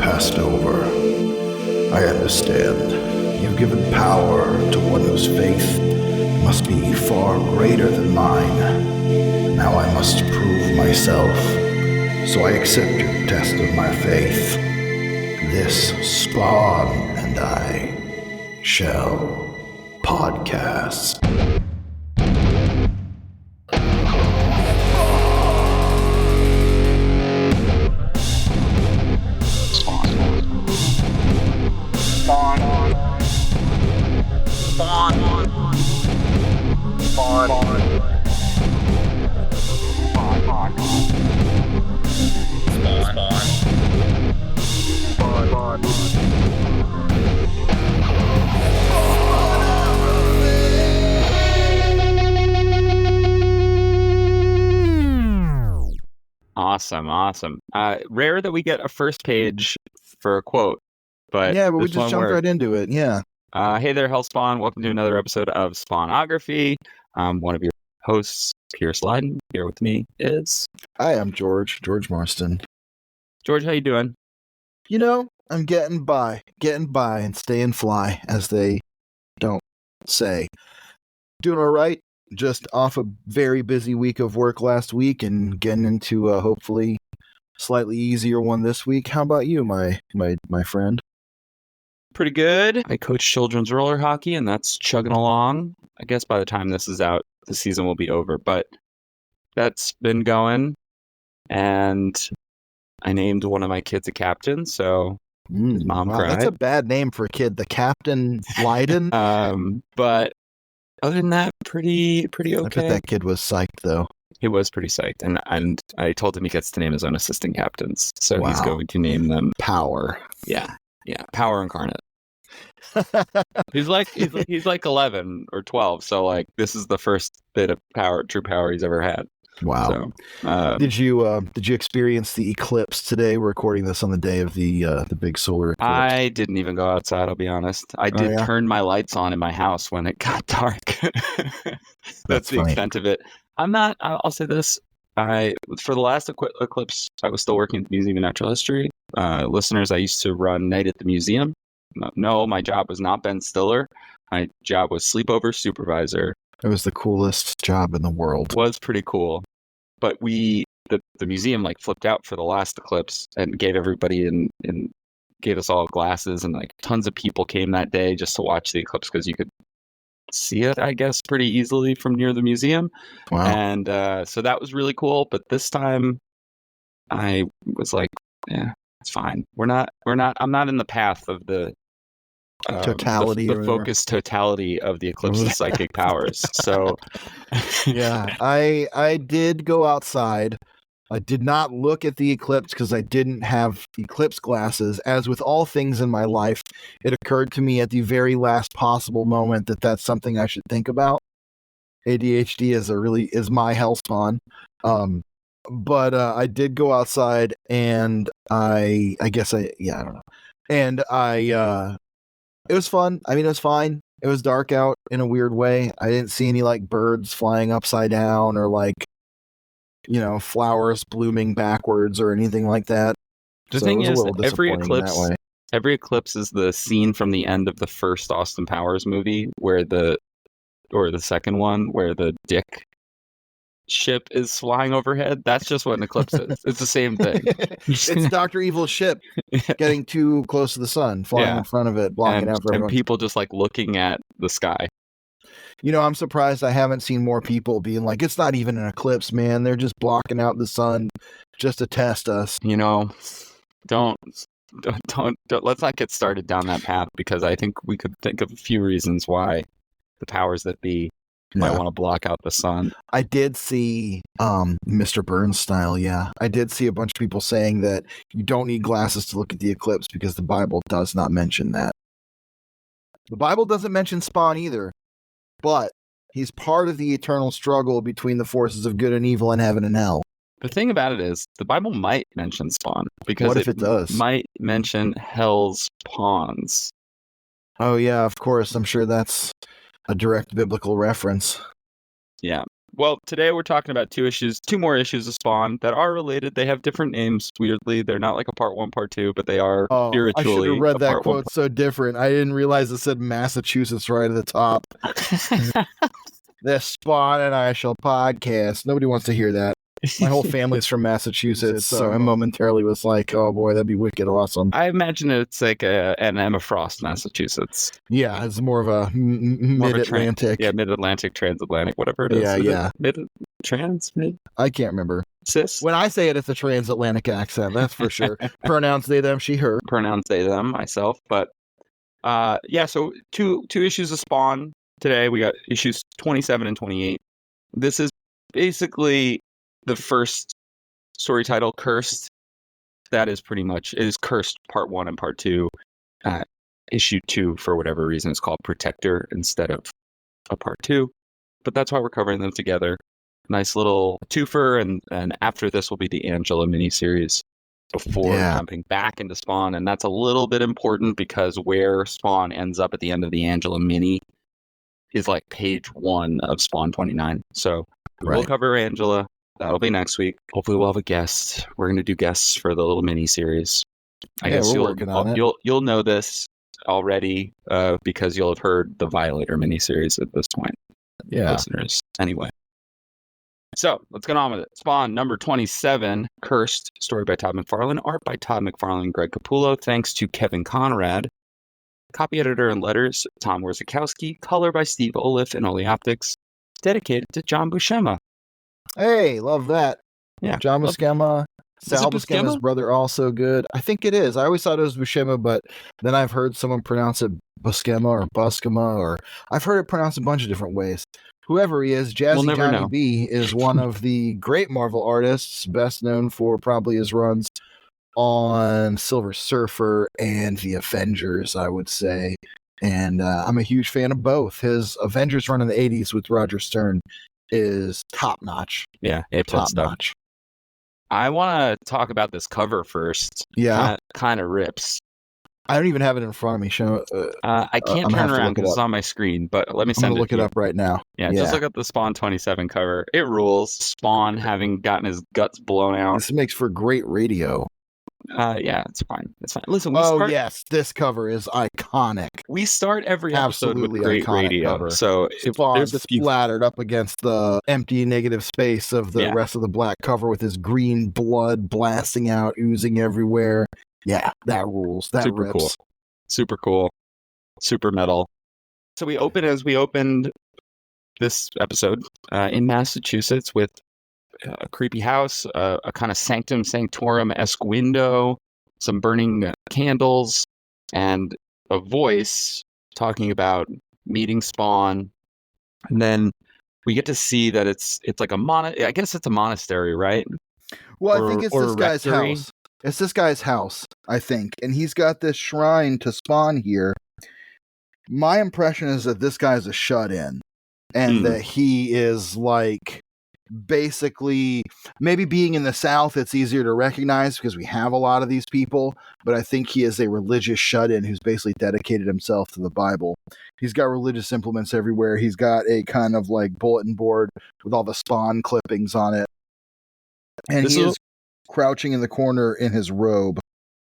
passed over. I understand. You've given power to one whose faith must be far greater than mine. Now I must prove myself. So I accept your test of my faith. This Spawn and I shall podcast. Awesome. Rare that we get a first page for a quote, but yeah, but we just jumped right into it. Yeah. Hey there, Hellspawn. Welcome to another episode of Spawnography. One of your hosts, Pierce Lyden. Here with me is... Hi, I'm George Marston. George, how you doing? You know, I'm getting by and staying fly, as they don't say. Doing all right. Just off a very busy week of work last week and getting into a hopefully slightly easier one this week. How about you, my friend? Pretty good. I coach children's roller hockey, and that's chugging along. I guess by the time this is out, the season will be over, but that's been going. And I named one of my kids a captain, so his mom cried. That's a bad name for a kid, the Captain Lyden. But other than that, pretty okay. I bet that kid was psyched, though. He was pretty psyched, and I told him he gets to name his own assistant captains, so Wow. He's going to name them Power. Yeah, Power incarnate. he's like 11 or 12, so like this is the first bit of true power he's ever had. Wow. So, did you experience the eclipse today? We're recording this on the day of the big solar eclipse. I didn't even go outside, I'll be honest. I did turn my lights on in my house when it got dark. That's the funny. extent of it. I'll say this. For the last eclipse, I was still working at the Museum of Natural History. Listeners, I used to run night at the museum. No, my job was not Ben Stiller. My job was sleepover supervisor. It was the coolest job in the world. It was pretty cool. But the museum like flipped out for the last eclipse and gave everybody and gave us all glasses, and like tons of people came that day just to watch the eclipse because you could see it, I guess, pretty easily from near the museum. Wow. And so that was really cool. But this time I was like, yeah, it's fine. I'm not in the path of the totality, the focused totality of the eclipse's psychic powers. So yeah, I did go outside. I did not look at the eclipse because I didn't have eclipse glasses. As with all things in my life, it occurred to me at the very last possible moment that that's something I should think about. ADHD is my hellspawn. But I did go outside, and I don't know. And it was fun. I mean, it was fine. It was dark out in a weird way. I didn't see any like birds flying upside down or like, flowers blooming backwards or anything like that. The thing is, every eclipse is the scene from the end of the first Austin Powers movie or the second one where the Dick ship is flying overhead. That's just what an eclipse is. It's the same thing. It's Dr. Evil's ship getting too close to the sun, flying in front of it, blocking out for everyone. And people just like looking at the sky. I'm surprised I haven't seen more people being like, it's not even an eclipse, man. They're just blocking out the sun just to test us. Don't let's not get started down that path, because I think we could think of a few reasons why the powers that be might want to block out the sun. I did see Mr. Burns style, I did see a bunch of people saying that you don't need glasses to look at the eclipse because the Bible does not mention that. The Bible doesn't mention Spawn either, but he's part of the eternal struggle between the forces of good and evil and heaven and hell. The thing about it is, the Bible might mention Spawn, because what if it does? Might mention hell's pawns. Oh yeah, of course. I'm sure that's a direct biblical reference. Yeah. Well, today we're talking about two more issues of Spawn that are related. They have different names, weirdly. They're not like a part 1, part 2, but they are Oh, I should spiritually have read a that part 1, quote so different. I didn't realize it said Massachusetts right at the top. This Spawn and I shall podcast. Nobody wants to hear that. My whole family's from Massachusetts, so I momentarily was like, oh boy, that'd be wicked awesome. I imagine it's like an Emma Frost, Massachusetts. Yeah, it's more of a mid-Atlantic. Mid-Atlantic, transatlantic, whatever it is. Yeah. Mid? I can't remember. Cis? When I say it, it's a transatlantic accent, that's for sure. Pronouns they, them, she, her. Pronouns they, them, myself. But so two issues of Spawn today. We got issues 27 and 28. This is basically the first story title, Cursed. That is pretty much, it is Cursed part 1 and part 2. Issue 2, for whatever reason, is called Protector instead of a part 2. But that's why we're covering them together. Nice little twofer, and after this will be the Angela miniseries before jumping back into Spawn. And that's a little bit important because where Spawn ends up at the end of the Angela mini is like page 1 of Spawn 29. So we'll cover Angela. That'll be next week. Hopefully we'll have a guest. We're going to do guests for the little mini series. I guess you'll know this already because you'll have heard the Violator miniseries at this point. Yeah. Listeners. Anyway. So let's get on with it. Spawn number 27, Cursed, story by Todd McFarlane, art by Todd McFarlane and Greg Capullo, thanks to Kevin Conrad. Copy editor and letters, Tom Warzakowski. Color by Steve Oliff and Oleoptics. Dedicated to John Buscema. Hey, love that. Yeah. John Buscema. Sal Buscema's brother, also good. I think it is. I always thought it was Buscema, but then I've heard someone pronounce it Buscema or Buscema, or I've heard it pronounced a bunch of different ways. Whoever he is, Jazzy Johnny B is one of the great Marvel artists, best known for probably his runs on Silver Surfer and the Avengers, I would say. And I'm a huge fan of both. His Avengers run in the 80s with Roger Stern is top-notch. Yeah, top-notch. I want to talk about this cover first. Yeah. Kind of rips. I don't even have it in front of me. I can't turn around because it's on my screen, but let me send it. I'm going to look it up right now. Yeah, just look at the Spawn 27 cover. It rules. Spawn having gotten his guts blown out. This makes for great radio. Yeah, it's fine. It's fine. Listen, yes, this cover is iconic. We start every episode with great radio. Cover. So if there's splattered up against the empty negative space of the rest of the black cover with his green blood blasting out, oozing everywhere. Yeah, that rules. That super rips. Cool. Super cool. Super metal. So we opened this episode in Massachusetts with a creepy house, a kind of sanctum sanctorum-esque window, some burning candles, and a voice talking about meeting Spawn. And then we get to see that it's like I guess it's a monastery, right? Well, I think it's this guy's house. It's this guy's house, I think. And he's got this shrine to Spawn here. My impression is that this guy's a shut-in. And that he is like basically, maybe being in the South, it's easier to recognize because we have a lot of these people. But I think he is a religious shut-in who's basically dedicated himself to the Bible. He's got religious implements everywhere. He's got a kind of like bulletin board with all the Spawn clippings on it. And he is crouching in the corner in his robe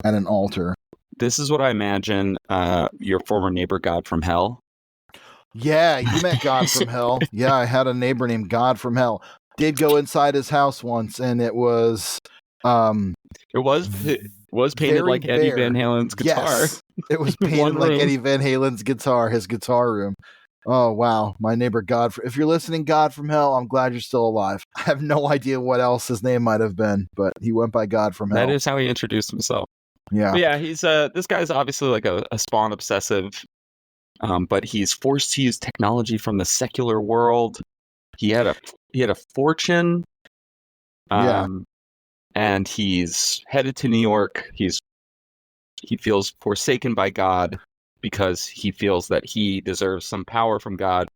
at an altar. This is what I imagine your former neighbor God from Hell. Yeah, you met God from Hell. Yeah, I had a neighbor named God from Hell. Did go inside his house once, and it was painted like Eddie Van Halen's guitar. Yes, it was painted like Eddie Van Halen's guitar, his guitar room. Oh, wow. My neighbor God. If you're listening, God from Hell, I'm glad you're still alive. I have no idea what else his name might have been, but he went by God from Hell. That is how he introduced himself. Yeah. But yeah, he's this guy's obviously like a Spawn obsessive, but he's forced to use technology from the secular world. He had a fortune, and he's headed to New York. He feels forsaken by God because he feels that he deserves some power from God,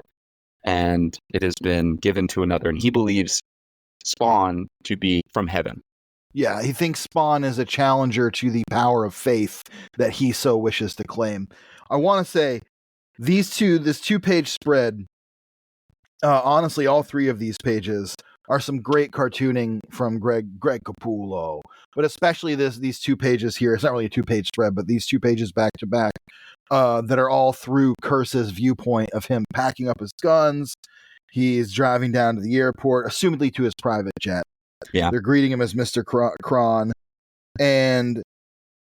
and it has been given to another. And he believes Spawn to be from heaven. Yeah, he thinks Spawn is a challenger to the power of faith that he so wishes to claim. I want to say this 2-page spread Honestly, all three of these pages are some great cartooning from Greg Capullo, but especially these 2 pages here. It's not really a 2-page spread, but these 2 pages back to back that are all through Curse's viewpoint of him packing up his guns. He's driving down to the airport, assumedly to his private jet. Yeah. They're greeting him as Mr. Kron, and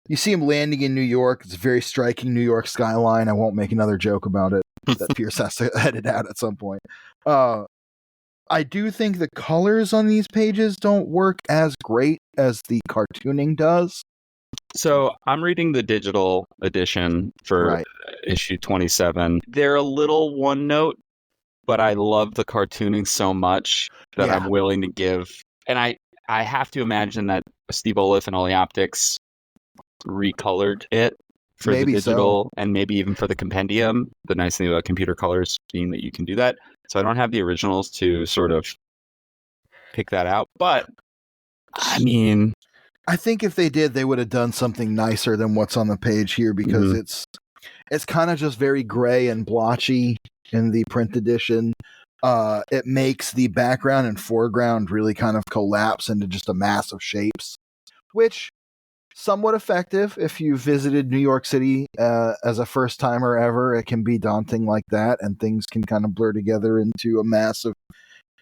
you see him landing in New York. It's a very striking New York skyline. I won't make another joke about it that Pierce has to edit out at some point. I do think the colors on these pages don't work as great as the cartooning does. So I'm reading the digital edition for issue 27. They're a little one note, but I love the cartooning so much that I'm willing to give. And I have to imagine that Steve Oliff and Oleoptics recolored it for the digital and maybe even for the compendium. The nice thing about computer colors being that you can do that. So I don't have the originals to sort of pick that out. But I mean, I think if they did, they would have done something nicer than what's on the page here, because it's kind of just very gray and blotchy in the print edition. It makes the background and foreground really kind of collapse into just a mass of shapes, which somewhat effective if you visited New York City as a first timer ever. It can be daunting like that, and things can kind of blur together into a mass of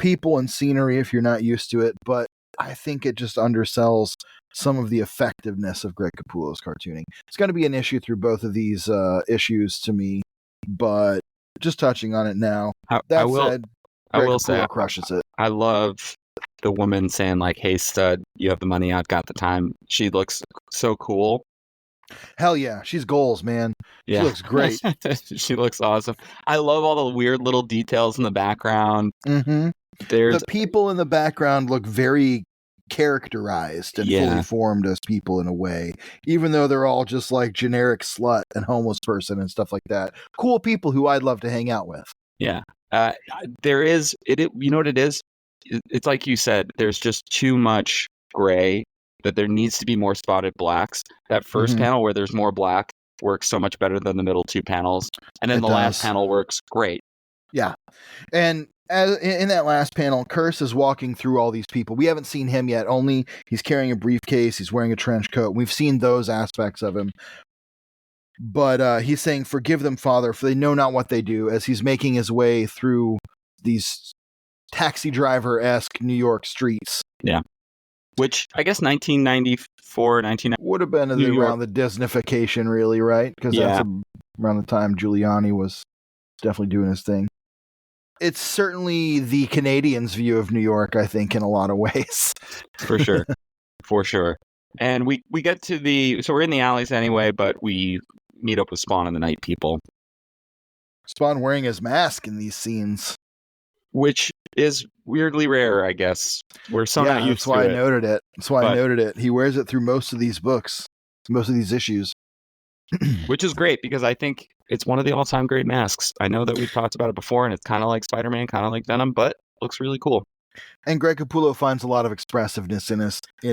people and scenery if you're not used to it. But I think it just undersells some of the effectiveness of Greg Capullo's cartooning. It's going to be an issue through both of these issues to me, but just touching on it now. That said, Greg Capullo crushes it. I love the woman saying, like, "Hey, stud, you have the money, I've got the time." She looks so cool. Hell yeah, she's goals, man. Yeah. She looks great. She looks awesome. I love all the weird little details in the background. Mm-hmm. The people in the background look very characterized and fully formed as people in a way, even though they're all just like generic slut and homeless person and stuff like that. Cool people who I'd love to hang out with. Yeah. There is, you know what it is? It's like you said, there's just too much gray, that there needs to be more spotted blacks. That first panel where there's more black works so much better than the middle 2 panels. And then the last panel works great. Yeah. And in that last panel, Curse is walking through all these people. We haven't seen him yet. Only he's carrying a briefcase. He's wearing a trench coat. We've seen those aspects of him. But he's saying, "Forgive them, Father, for they know not what they do," as he's making his way through these taxi driver-esque New York streets. Yeah. Which, I guess 1994, 1990 would have been around the Disneyfication, really, right? Because that's around the time Giuliani was definitely doing his thing. It's certainly the Canadians' view of New York, I think, in a lot of ways. For sure. For sure. And we get to so we're in the alleys anyway, but we meet up with Spawn and the Night People. Spawn wearing his mask in these scenes. Which is weirdly rare, I guess. We're so not used to it. That's why I noted it. That's why I noted it. He wears it through most of these books, most of these issues. Which is great, because I think it's one of the all-time great masks. I know that we've talked about it before, and it's kind of like Spider-Man, kind of like Venom, but looks really cool. And Greg Capullo finds a lot of expressiveness in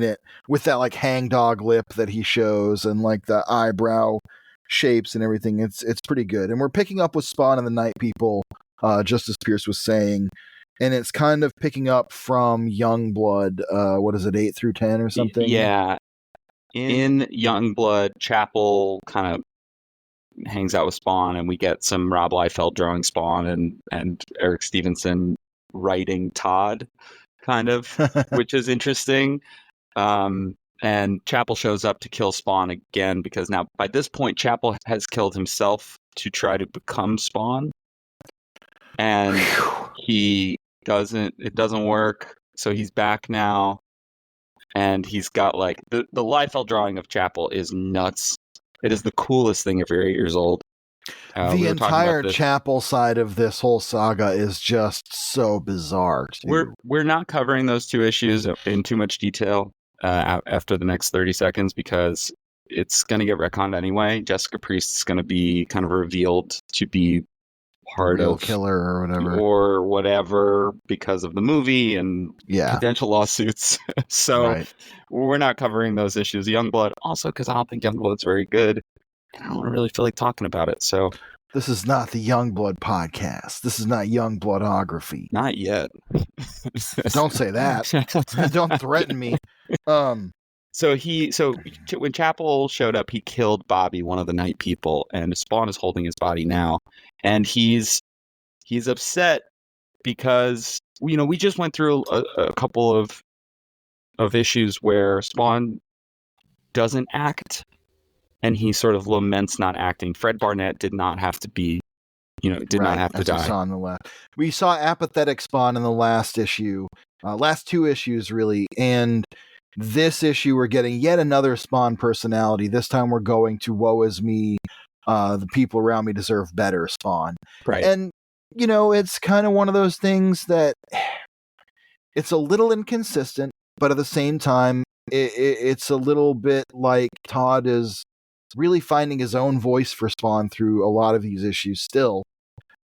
it, with that like hangdog lip that he shows, and like the eyebrow shapes and everything. It's pretty good. And we're picking up with Spawn and the Night People, just as Pierce was saying. And it's kind of picking up from Youngblood, what is it, 8 through 10 or something? Yeah. In Youngblood, Chapel kind of hangs out with Spawn, and we get some Rob Liefeld drawing Spawn and Eric Stevenson writing Todd, kind of, which is interesting. And Chapel shows up to kill Spawn again, because now by this point Chapel has killed himself to try to become Spawn, and it doesn't work, so he's back now, and he's got like the Liefeld drawing of Chapel is nuts. It is the coolest thing if you're 8 years old. The entire Chapel side of this whole saga is just so bizarre, too. We're not covering those 2 issues in too much detail after the next 30 seconds, because it's going to get retconned anyway. Jessica Priest is going to be kind of revealed to be part Real of killer or whatever because of the movie and potential lawsuits. So we're not covering those issues. Youngblood also, because I don't think Youngblood's very good, and I don't really feel like talking about it. So This is not the Youngblood podcast. This is not Youngbloodography. Not yet. Don't say that. Don't threaten me. So when Chapel showed up, he killed Bobby, one of the night people, and Spawn is holding his body now, and he's upset because we just went through a couple of issues where Spawn doesn't act, and he sort of laments not acting. Fred Barnett did not have to be, not have to die. We saw apathetic Spawn in the last issue, last two issues really, and this issue we're getting yet another Spawn personality. This time we're going to woe is me, the people around me deserve better Spawn. Right. And it's kind of one of those things that it's a little inconsistent, but at the same time it's a little bit like Todd is really finding his own voice for Spawn through a lot of these issues still.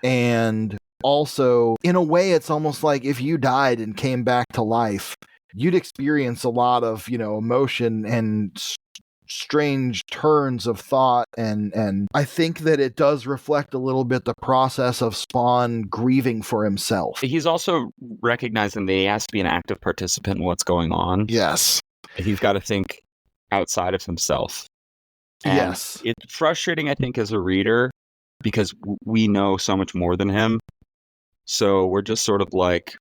And also, in a way, it's almost like if you died and came back to life, you'd experience a lot of, emotion and strange turns of thought. And I think that it does reflect a little bit the process of Spawn grieving for himself. He's also recognizing that he has to be an active participant in what's going on. Yes. He's got to think outside of himself. And yes. It's frustrating, I think, as a reader, because we know so much more than him. So we're just sort of like,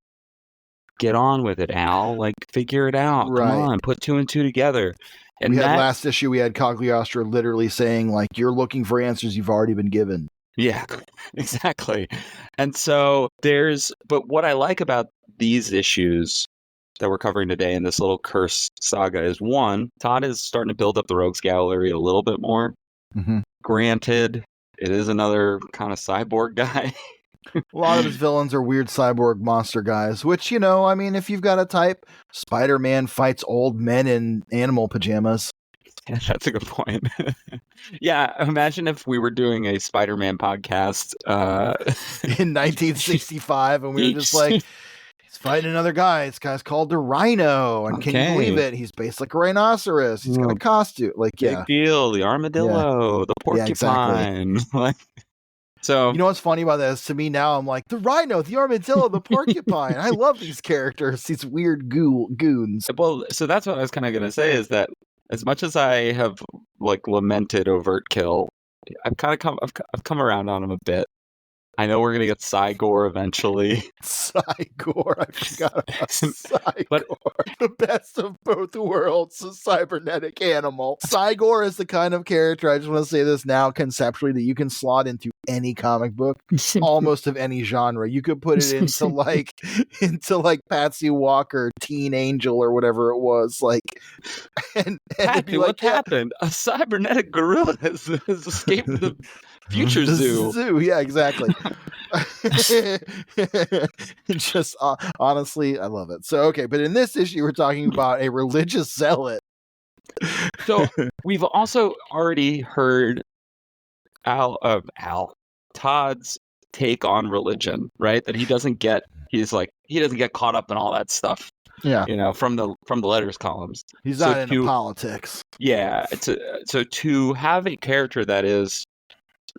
get on with it, Al. Like, figure it out. Right. Come on, put 2 and 2 together. And we had last issue, we had Cagliostro literally saying, like, you're looking for answers you've already been given. Yeah, exactly. And so but what I like about these issues that we're covering today in this little curse saga is, one, Todd is starting to build up the Rogues Gallery a little bit more. Mm-hmm. Granted, it is another kind of cyborg guy. A lot of his villains are weird cyborg monster guys, which, if you've got a type, Spider-Man fights old men in animal pajamas. Yeah, that's a good point. Yeah, imagine if we were doing a Spider-Man podcast in 1965 and we were just like, he's fighting another guy. This guy's called the Rhino. And can you believe it? He's based like a rhinoceros. He's got a costume. Like, big deal. The armadillo, the porcupine. Exactly. So, what's funny about that is, to me now, I'm like, the rhino, the armadillo, the porcupine. I love these characters, these weird goons. Well, so that's what I was kind of going to say, is that as much as I have lamented overt kill, I've come around on him a bit. I know we're going to get Cygor eventually. Cygor, I forgot about Cygor. But the best of both worlds, a cybernetic animal. Cygor is the kind of character, I just want to say this now conceptually, that you can slot into any comic book, almost of any genre. You could put it into Patsy Walker, Teen Angel, or whatever it was. And Patsy, what happened? A cybernetic gorilla has escaped the future zoo. Yeah, exactly. Just honestly, I love it. So, okay, but in this issue, we're talking about a religious zealot. So we've also already heard Todd's take on religion, right? That he doesn't get caught up in all that stuff. Yeah, from the letters columns. He's not into politics. Yeah, so to have a character that is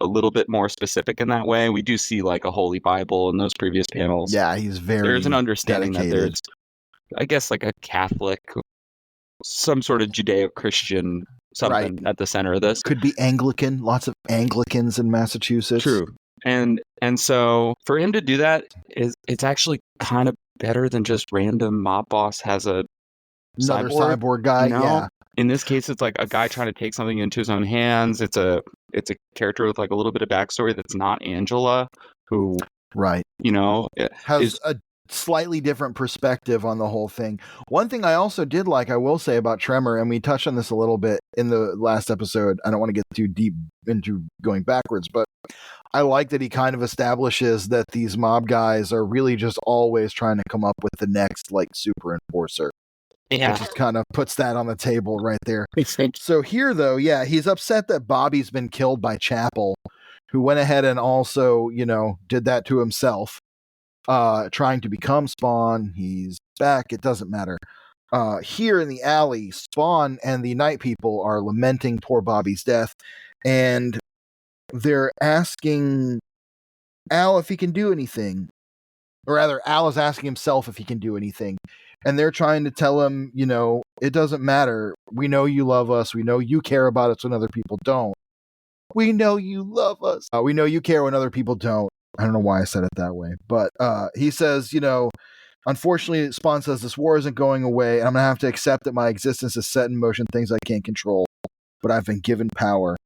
a little bit more specific in that way, we do see a Holy Bible in those previous panels. Yeah, he's there's an understanding dedicated. That there's, I guess, a Catholic, some sort of Judeo-Christian something at the center of this. Could be Anglican. Lots of Anglicans in Massachusetts. True. And so for him to do that, it's actually kind of better than just random mob boss has another cyborg guy. Yeah. In this case, it's a guy trying to take something into his own hands. It's a character with a little bit of backstory that's not Angela, who has a slightly different perspective on the whole thing. One thing I also did I will say about Tremor, and we touched on this a little bit in the last episode. I don't want to get too deep into going backwards, but I like that he kind of establishes that these mob guys are really just always trying to come up with the next super enforcer. Yeah. It just kind of puts that on the table right there. So here, though, he's upset that Bobby's been killed by Chapel, who went ahead and also, did that to himself, trying to become Spawn. He's back. It doesn't matter. Here in the alley, Spawn and the Night People are lamenting poor Bobby's death. And they're asking Al if he can do anything. Or rather, Al is asking himself if he can do anything. And they're trying to tell him, it doesn't matter. We know you love us. We know you care about us when other people don't. We know you love us. We know you care when other people don't. I don't know why I said it that way. But he says, unfortunately, Spawn says this war isn't going away, and I'm going to have to accept that my existence is set in motion things I can't control. But I've been given power.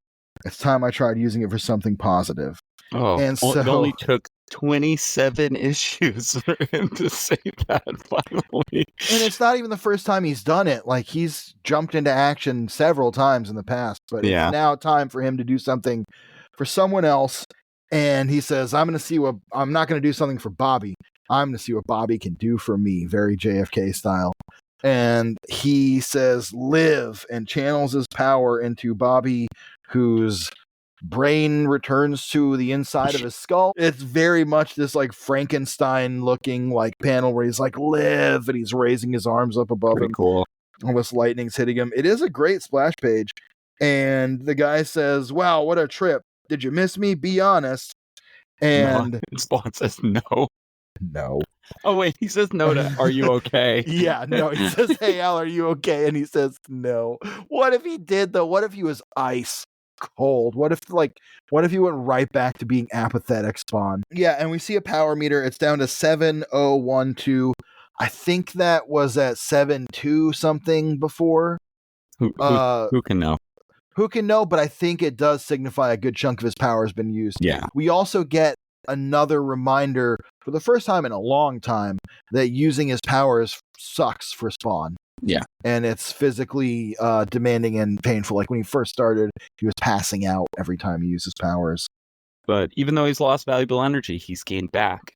It's time I tried using it for something positive. Oh, and so it only took 27 issues for him to say that finally. And it's not even the first time he's done it. Like, he's jumped into action several times in the past, but it's now time for him to do something for someone else. And he says, I'm not going to do something for Bobby. I'm going to see what Bobby can do for me. Very JFK style. And he says, live, and channels his power into Bobby, whose brain returns to the inside of his skull. It's very much this like Frankenstein looking like panel where he's like, live, and he's raising his arms up above him. Cool. Almost lightning's hitting him. It is a great splash page. And the guy says, wow, what a trip. Did you miss me? Be honest. And Spawn says no. No. Oh, wait, he says no to, are you okay? Yeah, no, he says, hey, Al, are you okay? And he says, no. What if he did, though? What if he was ice cold? What if he went right back to being apathetic, Spawn? Yeah, and we see a power meter. It's down to 7012. I think that was at 72 something before. Who can know? Who can know? But I think it does signify a good chunk of his power has been used. Yeah. We also get another reminder for the first time in a long time that using his powers sucks for Spawn. Yeah. And it's physically demanding and painful. Like when he first started, he was passing out every time he used his powers. But even though he's lost valuable energy, he's gained back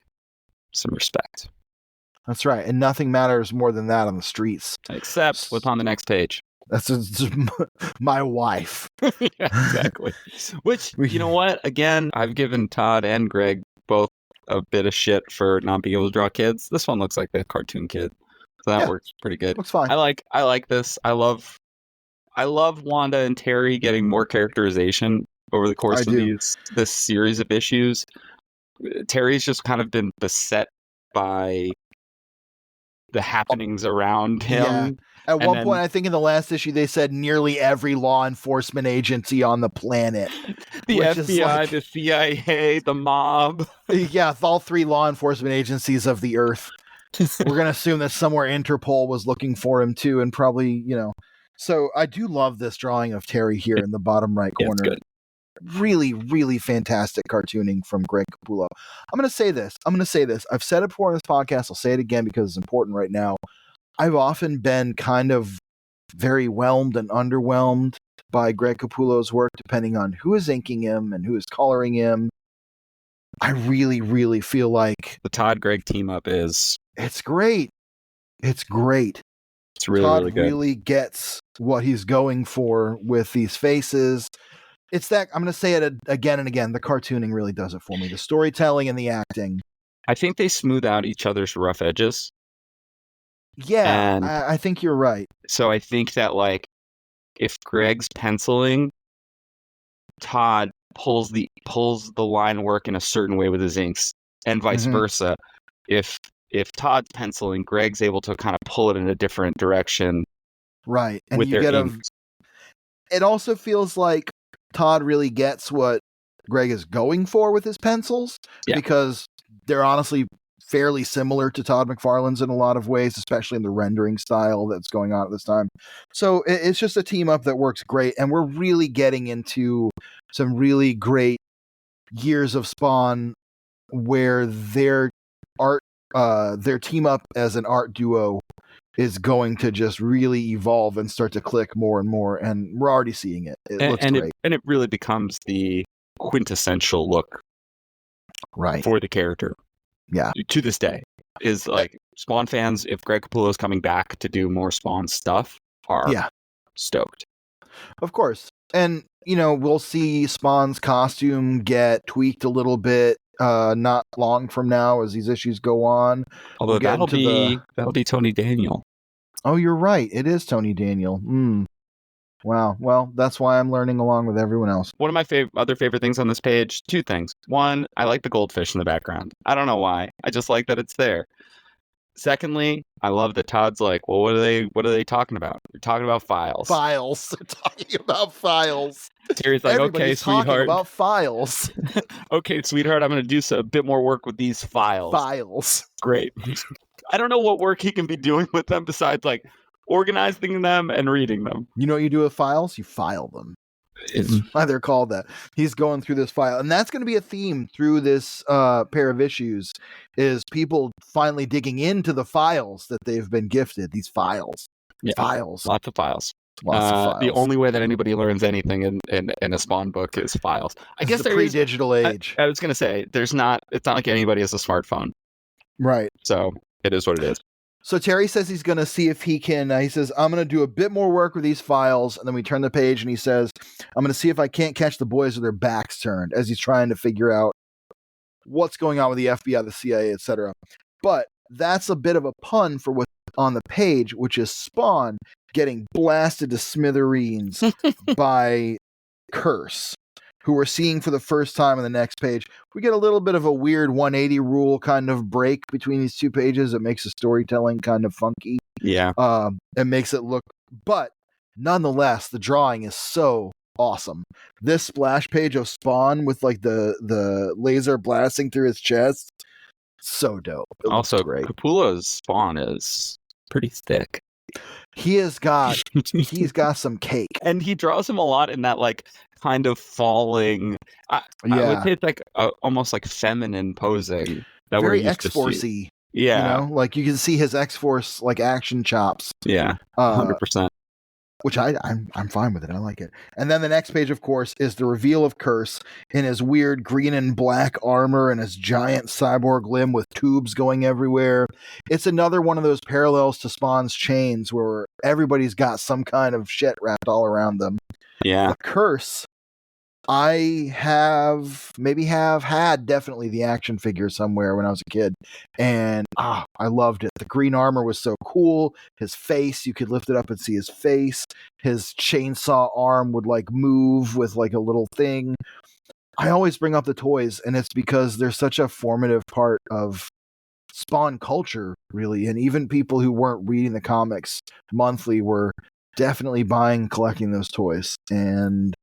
some respect. That's right. And nothing matters more than that on the streets. Except what's on the next page. That's my wife. Yeah, exactly. Which, you know what? Again, I've given Todd and Greg both a bit of shit for not being able to draw kids. This one looks like a cartoon kid. So that works pretty good. Looks fine. I like this. I love Wanda and Terry getting more characterization over the course of this series of issues. Terry's just kind of been beset by the happenings around him. Yeah. At one point, I think in the last issue, they said nearly every law enforcement agency on the planet. The FBI, the CIA, the mob. Yeah, all three law enforcement agencies of the earth. We're going to assume that somewhere Interpol was looking for him too, and probably, So I do love this drawing of Terry here in the bottom right corner. It's good. Really, really fantastic cartooning from Greg Capullo. I'm going to say this. I've said it before in this podcast. I'll say it again because it's important right now. I've often been kind of very whelmed and underwhelmed by Greg Capullo's work, depending on who is inking him and who is coloring him. I really, really feel like the Todd Greg team up it's great. It's great. It's really, Todd really good. Really gets what he's going for with these faces. It's that, I'm going to say it again and again, the cartooning really does it for me. The storytelling and the acting. I think they smooth out each other's rough edges. Yeah, I think you're right. So I think that, like, if Greg's penciling, Todd pulls the line work in a certain way with his inks, and vice versa. If Todd's penciling, Greg's able to kind of pull it in a different direction. Right. And with you their get inks. It also feels like Todd really gets what Greg is going for with his pencils, because they're honestly fairly similar to Todd McFarlane's in a lot of ways, especially in the rendering style that's going on at this time. So it's just a team up that works great, and we're really getting into some really great years of Spawn where their team up as an art duo is going to just really evolve and start to click more and more, and we're already seeing it. It looks great. And it really becomes the quintessential look for the character. Yeah. To this day, is like Spawn fans, if Greg Capullo is coming back to do more Spawn stuff, are stoked. Of course. And, we'll see Spawn's costume get tweaked a little bit not long from now as these issues go on. Although that'll be Tony Daniel. Oh, you're right. It is Tony Daniel. Wow. Well, that's why I'm learning along with everyone else. One of my other favorite things on this page, two things. One, I like the goldfish in the background. I don't know why. I just like that it's there. Secondly, I love that Todd's like, well, what are they talking about? They're talking about files. Files. They're talking about files. Terry's like, Everybody's okay, talking sweetheart. about files. Okay, sweetheart, I'm going to do a bit more work with these files. Files. Great. I don't know what work he can be doing with them besides like organizing them and reading them. You know what you do with files? You file them. It's why they're called that. He's going through this file, and that's going to be a theme through this pair of issues, is people finally digging into the files that they've been gifted. These files. Yeah, files. Lots of files. Lots of files. The only way that anybody learns anything in a Spawn book is files. I guess the pre-digital age. I was going to say, it's not like anybody has a smartphone. Right. So it is what it is. So Terry says he's going to see if he can, he says, I'm going to do a bit more work with these files. And then we turn the page and he says, I'm going to see if I can't catch the boys with their backs turned, as he's trying to figure out what's going on with the FBI, the CIA, etc. But that's a bit of a pun for what's on the page, which is Spawn getting blasted to smithereens by Curse, who we're seeing for the first time on the next page. We get a little bit of a weird 180 rule kind of break between these two pages. It makes the storytelling kind of funky. Yeah. It makes it look, but nonetheless, the drawing is so awesome. This splash page of Spawn with like the laser blasting through his chest, so dope. It also, great. Capullo's Spawn is pretty thick. He's got some cake, and he draws him a lot in that like kind of falling. I would say it's like almost like feminine posing. That very X-Force-y. Yeah, you know, like you can see his X-Force like action chops. Yeah, 100%. Which I'm fine with it. I like it. And then the next page, of course, is the reveal of Curse in his weird green and black armor and his giant cyborg limb with tubes going everywhere. It's another one of those parallels to Spawn's chains where everybody's got some kind of shit wrapped all around them. Yeah. The Curse, I have had definitely the action figure somewhere when I was a kid, and I loved it. The green armor was so cool. His face, you could lift it up and see his face. His chainsaw arm would like move with like a little thing. I always bring up the toys, and it's because they're such a formative part of Spawn culture, really, and even people who weren't reading the comics monthly were definitely buying, collecting those toys. And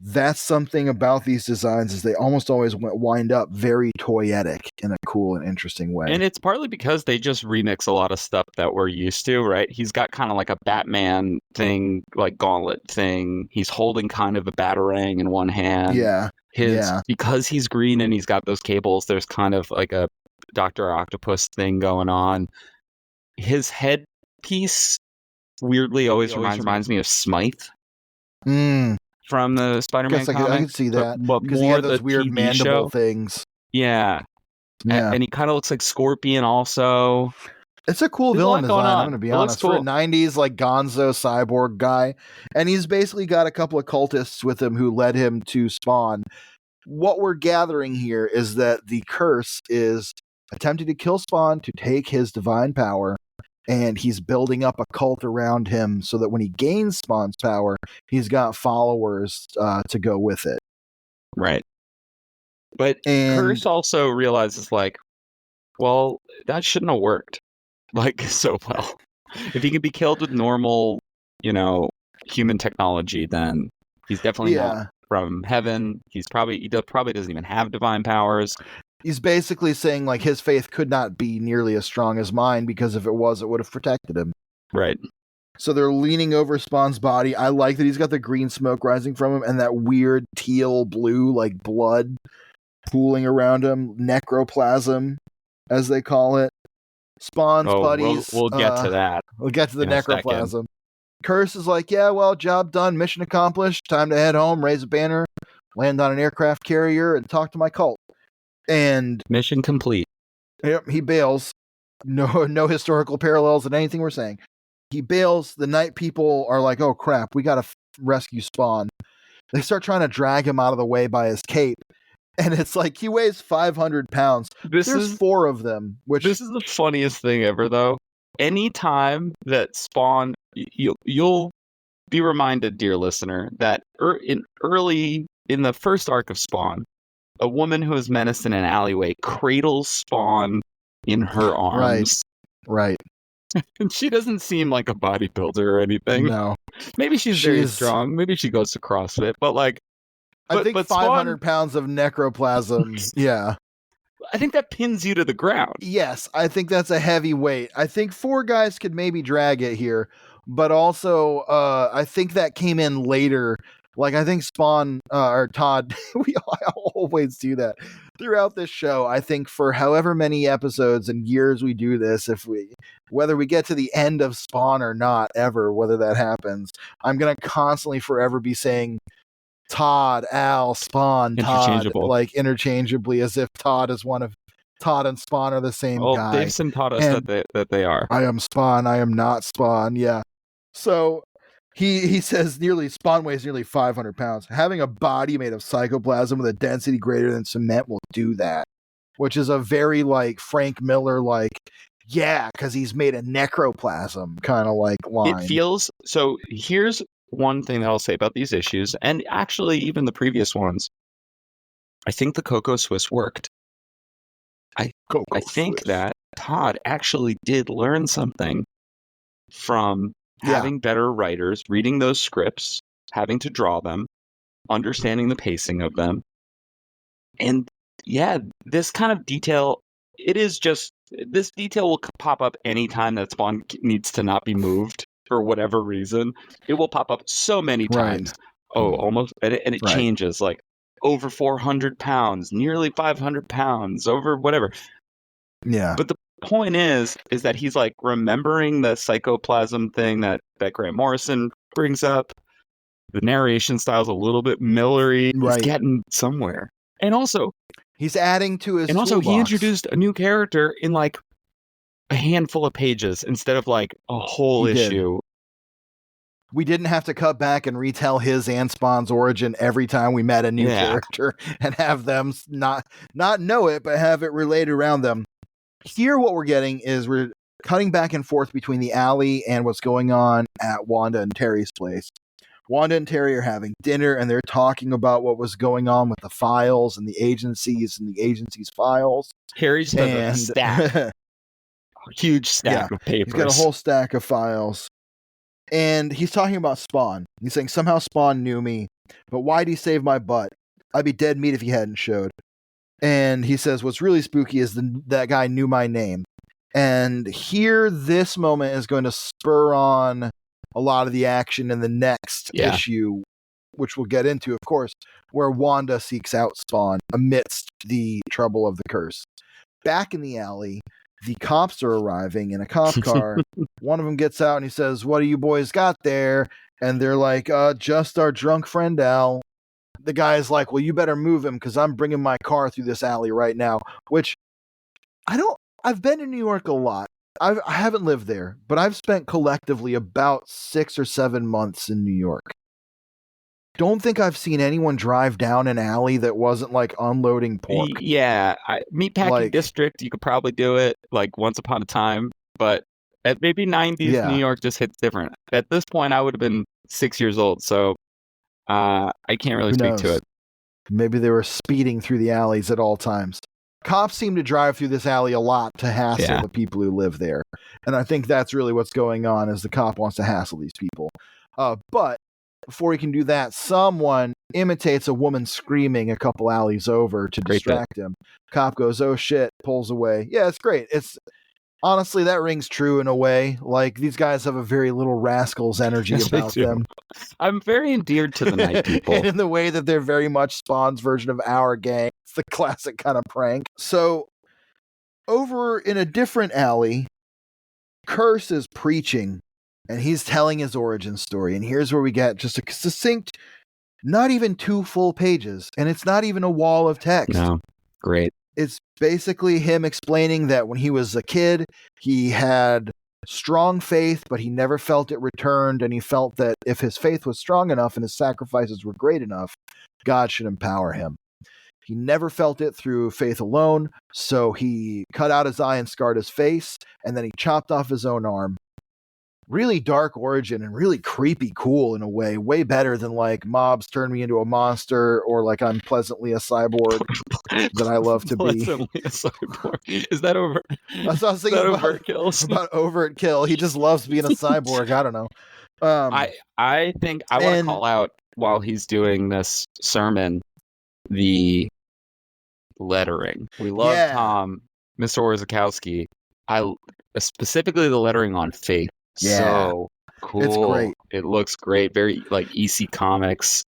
that's something about these designs, is they almost always wind up very toyetic in a cool and interesting way. And it's partly because they just remix a lot of stuff that we're used to, right? He's got kind of like a Batman thing, like gauntlet thing. He's holding kind of a batarang in one hand. Yeah. Because he's green and he's got those cables, there's kind of like a Dr. Octopus thing going on. His headpiece weirdly always reminds me of Smythe. From the Spider-Man comics. I can see that. But because more he had those the weird TV mandible show. things. Yeah. And he kind of looks like Scorpion also. It's a cool villain design, I'm going to be honest. Cool. For a 90s like gonzo cyborg guy. And he's basically got a couple of cultists with him who led him to Spawn. What we're gathering here is that the Curse is attempting to kill Spawn to take his divine power. And he's building up a cult around him so that when he gains Spawn's power, he's got followers to go with it. Right. But Curse also realizes, like, well, that shouldn't have worked, like, so well. If he can be killed with normal, human technology, then he's definitely not from heaven. He probably doesn't even have divine powers. He's basically saying, like, his faith could not be nearly as strong as mine, because if it was, it would have protected him. Right. So they're leaning over Spawn's body. I like that he's got the green smoke rising from him and that weird teal blue, like, blood pooling around him. Necroplasm, as they call it. Spawn's buddies. We'll get to that. We'll get to the necroplasm. Curse is like, yeah, well, job done. Mission accomplished. Time to head home, raise a banner, land on an aircraft carrier, and talk to my cult. And mission complete. Yep, he bails. No historical parallels in anything we're saying. He bails. The night people are like, oh crap, we gotta rescue Spawn. They start trying to drag him out of the way by his cape. And it's like, he weighs 500 pounds. There's 4 of them. This is the funniest thing ever, though. Anytime that Spawn, you'll be reminded, dear listener, that in the first arc of Spawn, a woman who is menaced in an alleyway cradles Spawn in her arms. Right. And she doesn't seem like a bodybuilder or anything. No. Maybe she's very strong. Maybe she goes to CrossFit, but like, I think 500 pounds of necroplasm. Yeah. I think that pins you to the ground. Yes, I think that's a heavy weight. I think 4 guys could maybe drag it here, but also I think that came in later. Like, I think Spawn or Todd, I always do that throughout this show. I think for however many episodes and years we do this, whether we get to the end of Spawn or not, ever, whether that happens, I'm going to constantly forever be saying Todd, Al, Spawn, Todd, like interchangeably, as if Todd and Spawn are the same guy. Davison taught us that they are. I am Spawn, I am not Spawn. Yeah. So he says Spawn weighs nearly 500 pounds. Having a body made of psychoplasm with a density greater than cement will do that. Which is a very like Frank Miller, like, yeah, because he's made of necroplasm kind of like line. It feels so. Here's one thing that I'll say about these issues, and actually even the previous ones. I think the Coco Swiss worked. I think that Todd actually did learn something from having better writers, reading those scripts, having to draw them, understanding the pacing of them. And yeah, this kind of detail, this detail will pop up anytime that Spawn needs to not be moved for whatever reason. It will pop up so many times. Almost. And it changes, like over 400 pounds, nearly 500 pounds, over whatever. Yeah. But the point is that he's like remembering the psychoplasm thing that Grant Morrison brings up. The narration style's a little bit Millery. He's getting somewhere. And also, he's adding to his toolbox. Also, he introduced a new character in like a handful of pages instead of like a whole issue. We didn't have to cut back and retell his and Spawn's origin every time we met a new character and have them not know it, but have it relayed around them. Here, what we're getting is we're cutting back and forth between the alley and what's going on at Wanda and Terry's place. Wanda and Terry are having dinner, and they're talking about what was going on with the files and the agency's files. Terry's has a stack. A huge stack of papers. He's got a whole stack of files. And he's talking about Spawn. He's saying, somehow Spawn knew me, but why'd he save my butt? I'd be dead meat if he hadn't showed. And he says, what's really spooky is that guy knew my name. And here, this moment is going to spur on a lot of the action in the next issue, which we'll get into, of course, where Wanda seeks out Spawn amidst the trouble of the curse. Back in the alley, the cops are arriving in a cop car. One of them gets out and he says, what do you boys got there? And they're like, just our drunk friend Al. The guy's like, well, you better move him because I'm bringing my car through this alley right now, which I've been in New York a lot. I haven't lived there, but I've spent collectively about 6 or 7 months in New York. Don't think I've seen anyone drive down an alley that wasn't like unloading pork. Yeah, meatpacking district, you could probably do it like once upon a time, but at maybe 90s, New York just hits different. At this point, I would have been 6 years old, so I can't really speak to it. Maybe they were speeding through the alleys at all times. Cops seem to drive through this alley a lot to hassle the people who live there. And I think that's really what's going on, is the cop wants to hassle these people. But before he can do that, someone imitates a woman screaming a couple alleys over to distract him. Cop goes, oh shit, pulls away. Yeah, it's great. Honestly, that rings true in a way. Like, these guys have a very Little Rascals energy about them. I'm very endeared to the night people. And in the way that they're very much Spawn's version of Our Gang. It's the classic kind of prank. So, over in a different alley, Curse is preaching, and he's telling his origin story. And here's where we get just a succinct, not even 2 full pages, and it's not even a wall of text. No, great. It's basically him explaining that when he was a kid, he had strong faith, but he never felt it returned. And he felt that if his faith was strong enough and his sacrifices were great enough, God should empower him. He never felt it through faith alone. So he cut out his eye and scarred his face. And then he chopped off his own arm. really dark origin and really creepy cool in a way better than like mobs turn me into a monster or like I'm pleasantly a cyborg that I love to be. Pleasantly a cyborg. Is that over? That's what I was thinking about overt kill. He just loves being a cyborg. I don't know. I think I want to call out while he's doing this sermon the lettering. We love Tom, Mr. Orzechowski. Specifically the lettering on Faith. Yeah. So cool. It's great. It looks great. Very like EC Comics.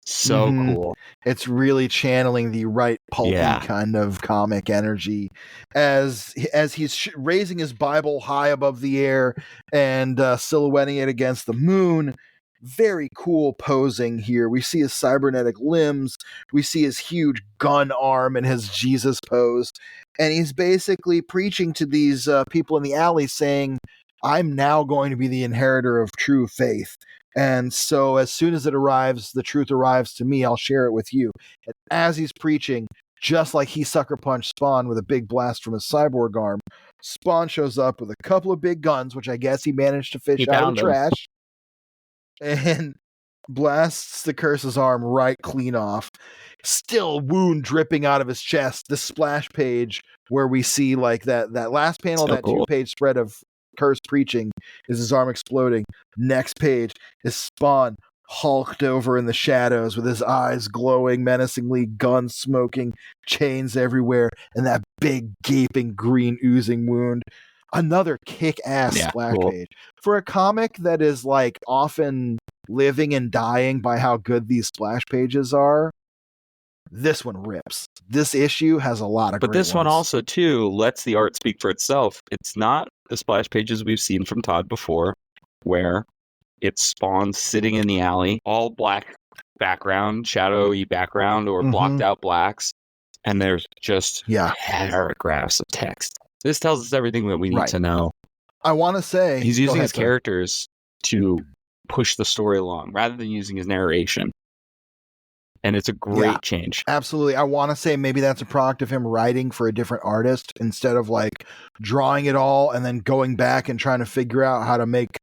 So cool. It's really channeling the right pulpy kind of comic energy as he's raising his Bible high above the air and silhouetting it against the moon. Very cool posing here. We see his cybernetic limbs. We see his huge gun arm and his Jesus pose. And he's basically preaching to these people in the alley saying, I'm now going to be the inheritor of true faith. And so as soon as it arrives, the truth arrives to me, I'll share it with you. And as he's preaching, just like he sucker punched Spawn with a big blast from his cyborg arm, Spawn shows up with a couple of big guns, which I guess he managed to fish out of the trash, and blasts the curse's arm right clean off. Still wound dripping out of his chest. The splash page where we see like that last panel, that 2-page spread of Curse preaching is his arm exploding. Next page is Spawn hulked over in the shadows with his eyes glowing menacingly, guns smoking, chains everywhere, and that big gaping green oozing wound. Another kick-ass splash page. For a comic that is like often living and dying by how good these splash pages are, this one rips. This issue has a lot of great this one ones. also, too, lets the art speak for itself. It's not the splash pages we've seen from Todd before, where it's Spawn sitting in the alley, all black background, shadowy background, or blocked out blacks, and there's just paragraphs of text. This tells us everything that we need to know. I want to say... He's using his characters to push the story along, rather than using his narration. And it's a great change. Absolutely. I want to say maybe that's a product of him writing for a different artist instead of like drawing it all and then going back and trying to figure out how to make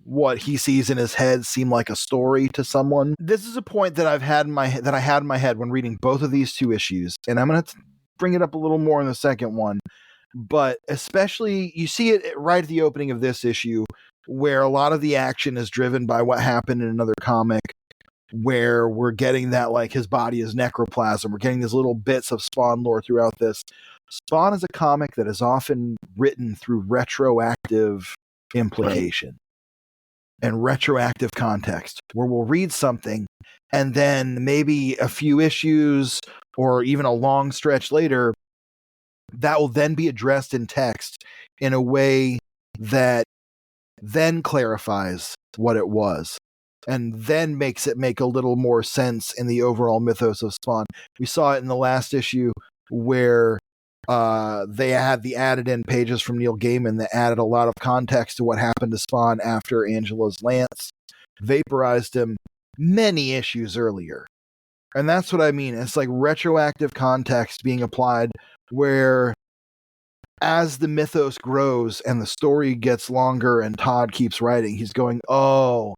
what he sees in his head seem like a story to someone. This is a point that I had in my head when reading both of these two issues, and I'm going to bring it up a little more in the second one. But especially, you see it right at the opening of this issue, where a lot of the action is driven by what happened in another comic, where we're getting that, like, his body is necroplasm. We're getting these little bits of Spawn lore throughout this. Spawn is a comic that is often written through retroactive implication and retroactive context, where we'll read something and then maybe a few issues or even a long stretch later, that will then be addressed in text in a way that then clarifies what it was and then makes it make a little more sense in the overall mythos of Spawn. We saw it in the last issue where they had the added in pages from Neil Gaiman that added a lot of context to what happened to Spawn after Angela's lance vaporized him many issues earlier. And that's what I mean. It's like retroactive context being applied where as the mythos grows and the story gets longer and Todd keeps writing, he's going, oh,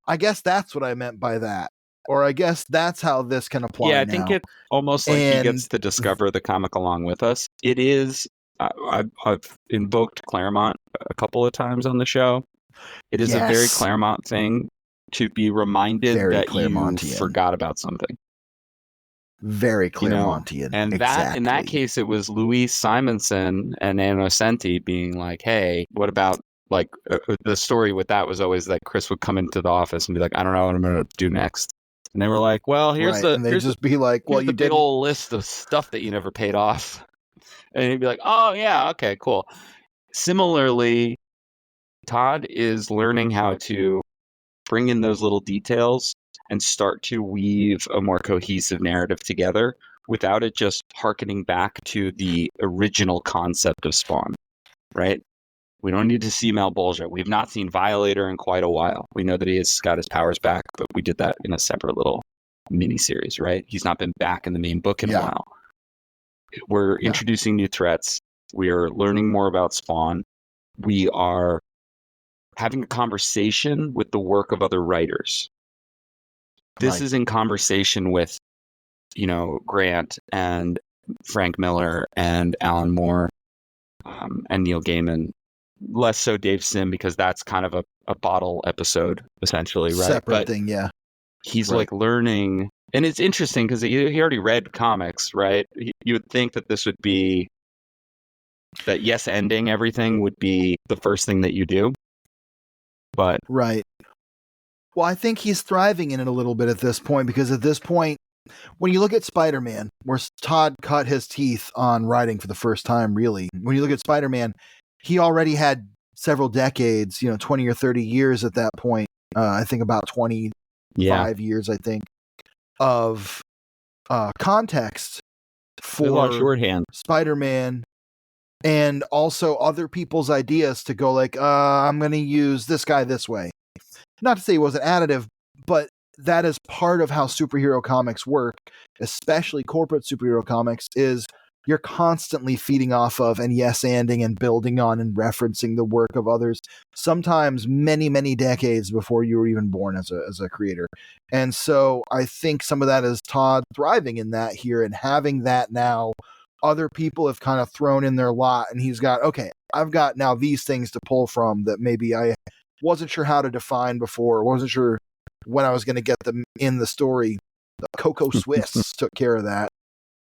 I guess that's what I meant by that. Or I guess that's how this can apply. Yeah, I think it's almost like he gets to discover the comic along with us. It is, I've invoked Claremont a couple of times on the show. It is a very Claremont thing to be reminded that you forgot about something. Very Claremontian. And that, in that case, it was Louise Simonson and Innocenti being like, hey, what about, like, the story with that was always that Chris would come into the office and be like, I don't know what I'm going to do next. And they were like, well, here's and they'd just be like, well, you did a big old list of stuff that you never paid off. And he'd be like, oh, yeah, okay, cool. Similarly, Todd is learning how to bring in those little details and start to weave a more cohesive narrative together without it just hearkening back to the original concept of Spawn, right? We don't need to see Malbolgia. We've not seen Violator in quite a while. We know that he has got his powers back, but we did that in a separate little mini-series, right? He's not been back in the main book in a while. We're introducing new threats. We are learning more about Spawn. We are having a conversation with the work of other writers. This is in conversation with, Grant and Frank Miller and Alan Moore and Neil Gaiman. Less so Dave Sim, because that's kind of a bottle episode, essentially, right? Separate thing, yeah. He's like learning, and it's interesting because he already read comics, right? You would think that this would be, that yes ending everything would be the first thing that you do. But right. Well, I think he's thriving in it a little bit at this point, because at this point, when you look at Spider-Man, where Todd cut his teeth on writing for the first time, really, when you look at Spider-Man, he already had several decades, 20 or 30 years at that point. I think about 25 years, I think, of context for a lot of shorthand. Spider-Man, and also other people's ideas to go like, I'm going to use this guy this way. Not to say it wasn't additive, but that is part of how superhero comics work, especially corporate superhero comics, is you're constantly feeding off of and yes-anding and building on and referencing the work of others, sometimes many, many decades before you were even born as a creator. And so I think some of that is Todd thriving in that here, and having that now. Other people have kind of thrown in their lot, and he's got, okay, I've got now these things to pull from that maybe I wasn't sure how to define before, wasn't sure when I was going to get them in the story. Coco Swiss took care of that.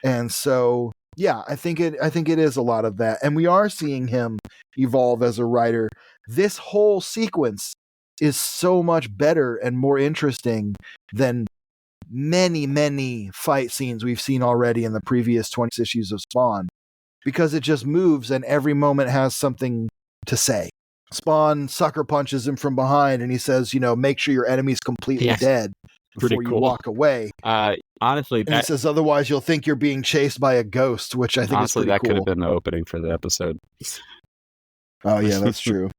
And so, yeah, I think it is a lot of that. And we are seeing him evolve as a writer. This whole sequence is so much better and more interesting than many, many fight scenes we've seen already in the previous 20 issues of Spawn, because it just moves and every moment has something to say. Spawn sucker punches him from behind and he says, make sure your enemy's completely dead before you walk away. Honestly, and he says, otherwise you'll think you're being chased by a ghost, which I think is pretty that cool. Could have been the opening for the episode. Oh yeah, that's true.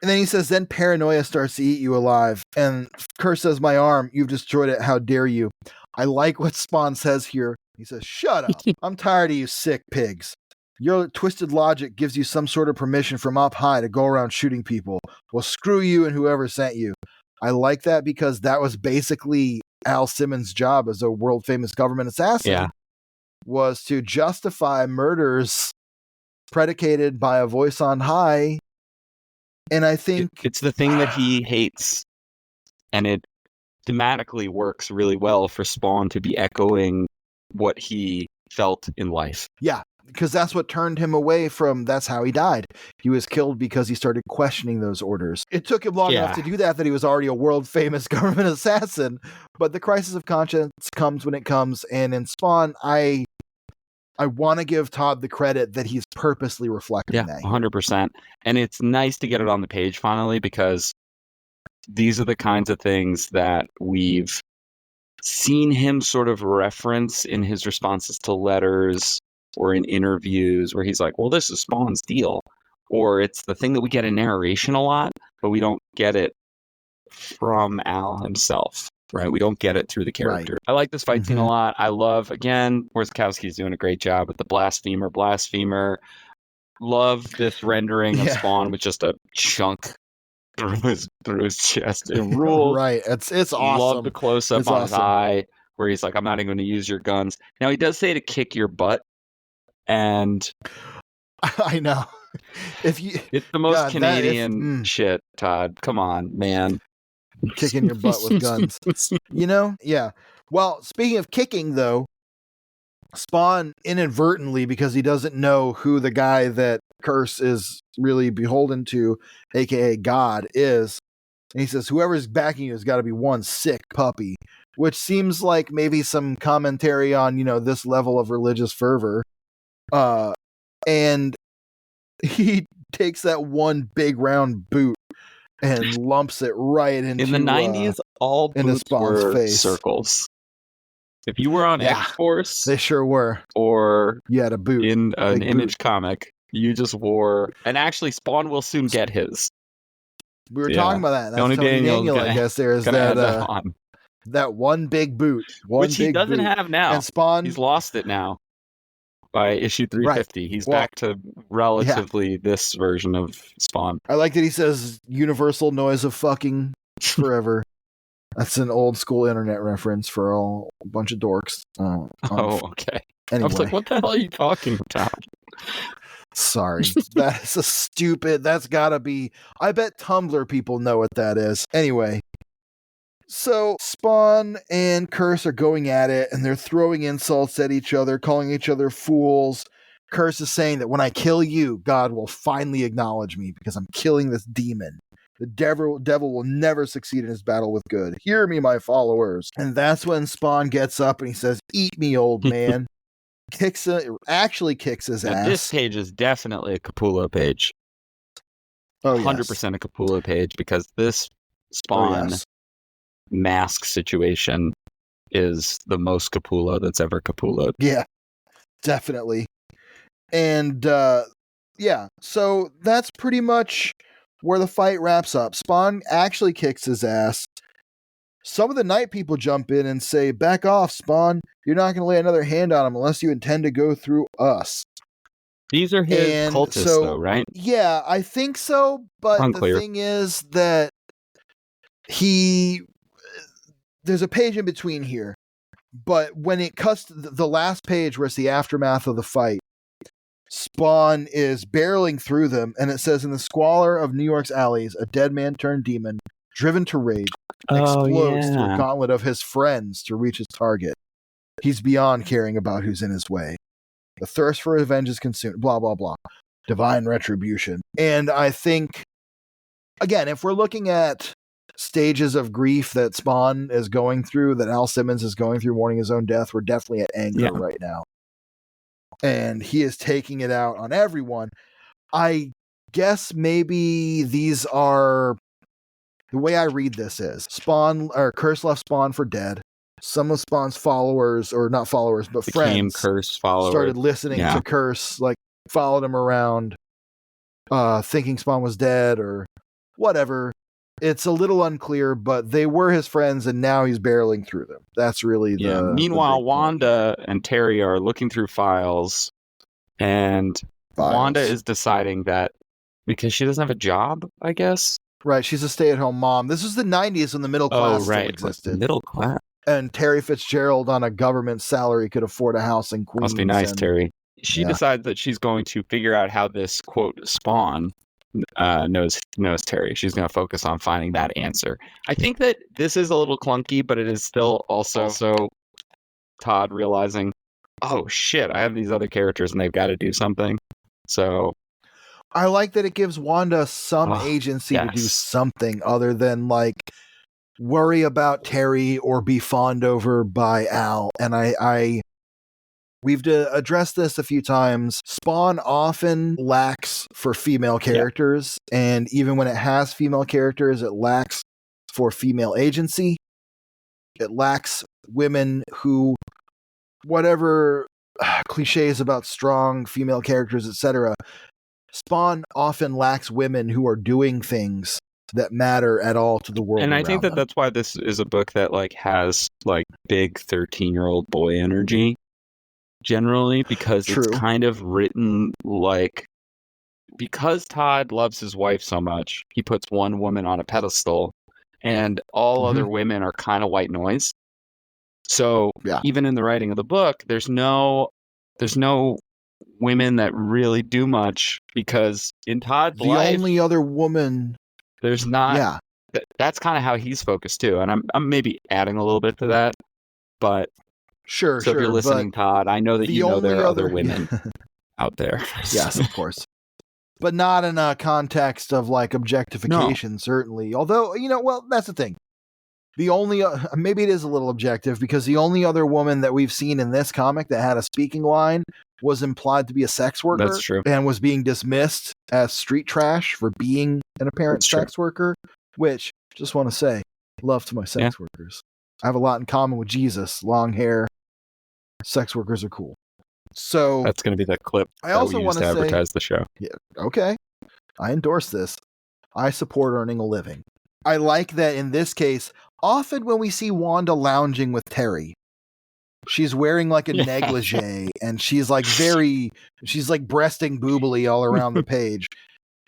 And then he says, then paranoia starts to eat you alive. And Curse says, my arm, you've destroyed it. How dare you? I like what Spawn says here. He says, shut up. I'm tired of you sick pigs. Your twisted logic gives you some sort of permission from up high to go around shooting people. Well, screw you and whoever sent you. I like that because that was basically Al Simmons' job as a world famous government assassin, was to justify murders predicated by a voice on high. And I think it's the thing that he hates, and it thematically works really well for Spawn to be echoing what he felt in life. Yeah, because that's what turned him away from, that's how he died. He was killed because he started questioning those orders. It took him long enough to do that he was already a world famous government assassin, but the crisis of conscience comes when it comes, and in Spawn, I want to give Todd the credit that he's purposely reflecting that. 100%. And it's nice to get it on the page finally, because these are the kinds of things that we've seen him sort of reference in his responses to letters or in interviews, where he's like, well, this is Spawn's deal. Or it's the thing that we get in narration a lot, but we don't get it from Al himself. Right, we don't get it through the character. Right. I like this fight scene a lot. I love, again, Warzkowski's doing a great job with the blasphemer. Love this rendering of Spawn with just a chunk through his chest. It rules. Right, it's awesome. Love the close up on his eye where he's like, "I'm not even going to use your guns." Now he does say to kick your butt, and I know it's the most Canadian shit. Todd, come on, man. Kicking your butt with guns. Yeah. Well, speaking of kicking, though, Spawn inadvertently, because he doesn't know who the guy that Curse is really beholden to, aka God, is, and he says, whoever's backing you has got to be one sick puppy, which seems like maybe some commentary on, this level of religious fervor. And he takes that one big round boot and lumps it right into, in the 90s, all boots were face. Circles. If you were on X-Force, they sure were. Or you had a boot in an Image comic, you just wore. And actually, Spawn will soon get his. We were talking about that. That's Tony Daniel, I guess. There's that one big boot, which he doesn't have now. And Spawn, he's lost it now. by issue 350. He's back to relatively this version of Spawn. I like that he says universal noise of fucking forever. That's an old school internet reference for a bunch of dorks. Okay. Anyway. I was like, what the hell are you talking about? Sorry. That's gotta be. I bet Tumblr people know what that is. Anyway. So Spawn and Curse are going at it, and they're throwing insults at each other, calling each other fools. Curse is saying that when I kill you, God will finally acknowledge me because I'm killing this demon. The devil will never succeed in his battle with good. Hear me, my followers. And that's when Spawn gets up and he says, "Eat me, old man." Actually kicks his ass. This page is definitely a Capullo page. 100% a Capullo page, because this Spawn mask situation is the most Capullo that's ever Capullo'd. Yeah, definitely. And so that's pretty much where the fight wraps up. Spawn actually kicks his ass. Some of the night people jump in and say, "Back off, Spawn. You're not going to lay another hand on him unless you intend to go through us." These are his cultists, though, right? Yeah, I think so. But Unclear. The thing is that there's a page in between here. But when it cuts to the last page where it's the aftermath of the fight, Spawn is barreling through them, and it says, "In the squalor of New York's alleys, a dead man turned demon, driven to rage, explodes through a gauntlet of his friends to reach his target. He's beyond caring about who's in his way. The thirst for revenge is consumed, blah, blah, blah. Divine retribution." And I think, again, if we're looking at stages of grief that Spawn is going through, that Al Simmons is going through, mourning his own death, we're definitely at anger right now. And he is taking it out on everyone. I guess maybe these are, the way I read this is, Spawn, or Curse left Spawn for dead. Some of Spawn's followers, or not followers, but became friends, Curse followers, started listening to Curse, like followed him around, thinking Spawn was dead or whatever. It's a little unclear, but they were his friends, and now he's barreling through them. That's really the... Meanwhile, Wanda and Terry are looking through files, and Wanda is deciding that because she doesn't have a job, I guess. Right, she's a stay-at-home mom. This was the 90s when the middle class still existed. Middle class. And Terry Fitzgerald on a government salary could afford a house in Queens. Must be nice, Terry. She decides that she's going to figure out how this, quote, Spawn knows Terry. She's going to focus on finding that answer. I think that this is a little clunky, but it is still also Todd realizing, oh shit, I have these other characters and they've got to do something. So I like that it gives Wanda some agency to do something other than like worry about Terry or be fawned over by Al. And we've addressed this a few times. Spawn often lacks for female characters, and even when it has female characters, it lacks for female agency. It lacks women who, whatever cliches about strong female characters, etc., Spawn often lacks women who are doing things that matter at all to the world. And I think that that's why this is a book that like has like big 13-year-old boy energy. Generally, because it's kind of written like, because Todd loves his wife so much, he puts one woman on a pedestal, and all other women are kind of white noise. So even in the writing of the book, there's no women that really do much, because in Todd's life, the only other woman, there's not. Yeah, that's kind of how he's focused too, and I'm maybe adding a little bit to that, but. Sure. So if you're listening, Todd, I know that you know there are other women out there. Yes, of course. But not in a context of like objectification, certainly. Although, that's the thing. The only, maybe it is a little objective, because the only other woman that we've seen in this comic that had a speaking line was implied to be a sex worker. That's true. And was being dismissed as street trash for being an apparent sex worker, which, just want to say, love to my sex workers. I have a lot in common with Jesus. Long hair. Sex workers are cool. So that's going to be the clip I also want to advertise the show. Yeah, okay. I endorse this. I support earning a living. I like that in this case, often when we see Wanda lounging with Terry, She's wearing like a Yeah. negligee, and she's like breasting boobily all around the page.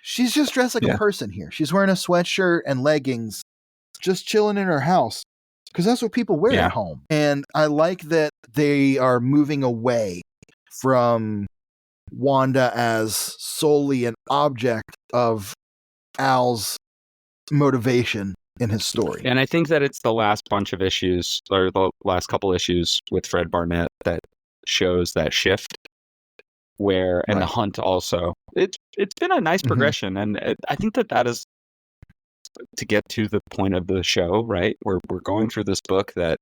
She's just dressed like a person here. She's wearing a sweatshirt and leggings, just chilling in her house, because that's what people wear at home. And I like that they are moving away from Wanda as solely an object of Al's motivation in his story. And I think that it's the last bunch of issues, or the last couple issues with Fred Barnett, that shows that shift. And the hunt also. It's been a nice progression, and I think that is to get to the point of the show, right? We're going through this book that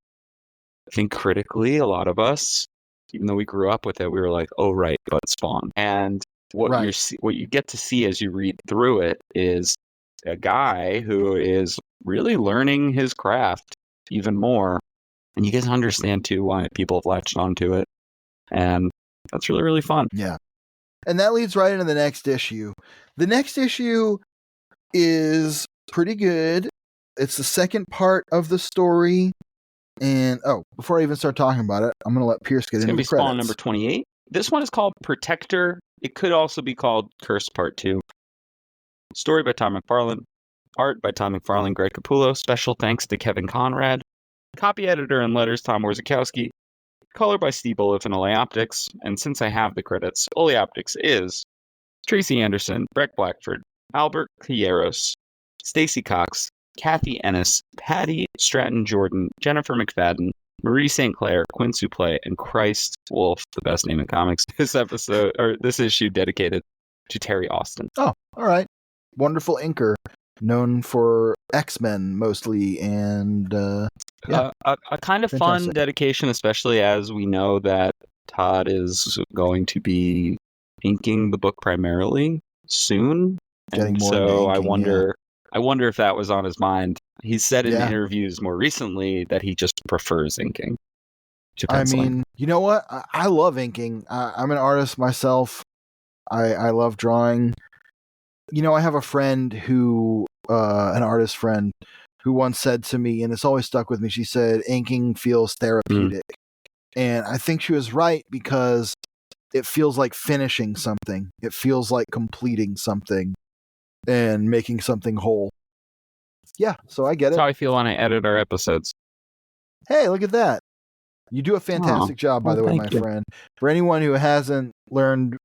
I think critically, a lot of us, even though we grew up with it, we were like, "Oh, right, but Spawn." And what you get to see as you read through it is a guy who is really learning his craft even more, and you get to understand too why people have latched onto it, and that's really, really fun. Yeah, and that leads right into the next issue. The next issue is pretty good. It's the second part of the story. And before I even start talking about it, I'm going to let Pierce get into the credits. It's going to be Spawn number 28. This one is called Protector. It could also be called Curse Part 2. Story by Todd McFarlane. Art by Todd McFarlane, Greg Capullo. Special thanks to Kevin Conrad. Copy editor and letters, Tom Warzikowski. Color by Steve Oliff and Oleoptics. And since I have the credits, Oleoptics is Tracy Anderson, Breck Blackford, Albert Calleros, Stacy Cox, Kathy Ennis, Patty Stratton Jordan, Jennifer McFadden, Marie St. Clair, Quinn Suplee, and Christ Wolf, the best name in comics. This issue dedicated to Terry Austin. Oh, all right. Wonderful inker, known for X-Men mostly, and a kind of fun dedication, especially as we know that Todd is going to be inking the book primarily soon. Getting more so inking, I wonder if that was on his mind. He said in interviews more recently that he just prefers inking to penciling. I mean, you know what? I love inking. I'm an artist myself. I love drawing. You know, I have a friend who, an artist friend, who once said to me, and it's always stuck with me, she said, inking feels therapeutic. And I think she was right, because it feels like finishing something. It feels like completing something and making something whole. Yeah, so I get it. That's how I feel when I edit our episodes. Hey, look at that. You do a fantastic job, by the way, my friend. For anyone who hasn't learned,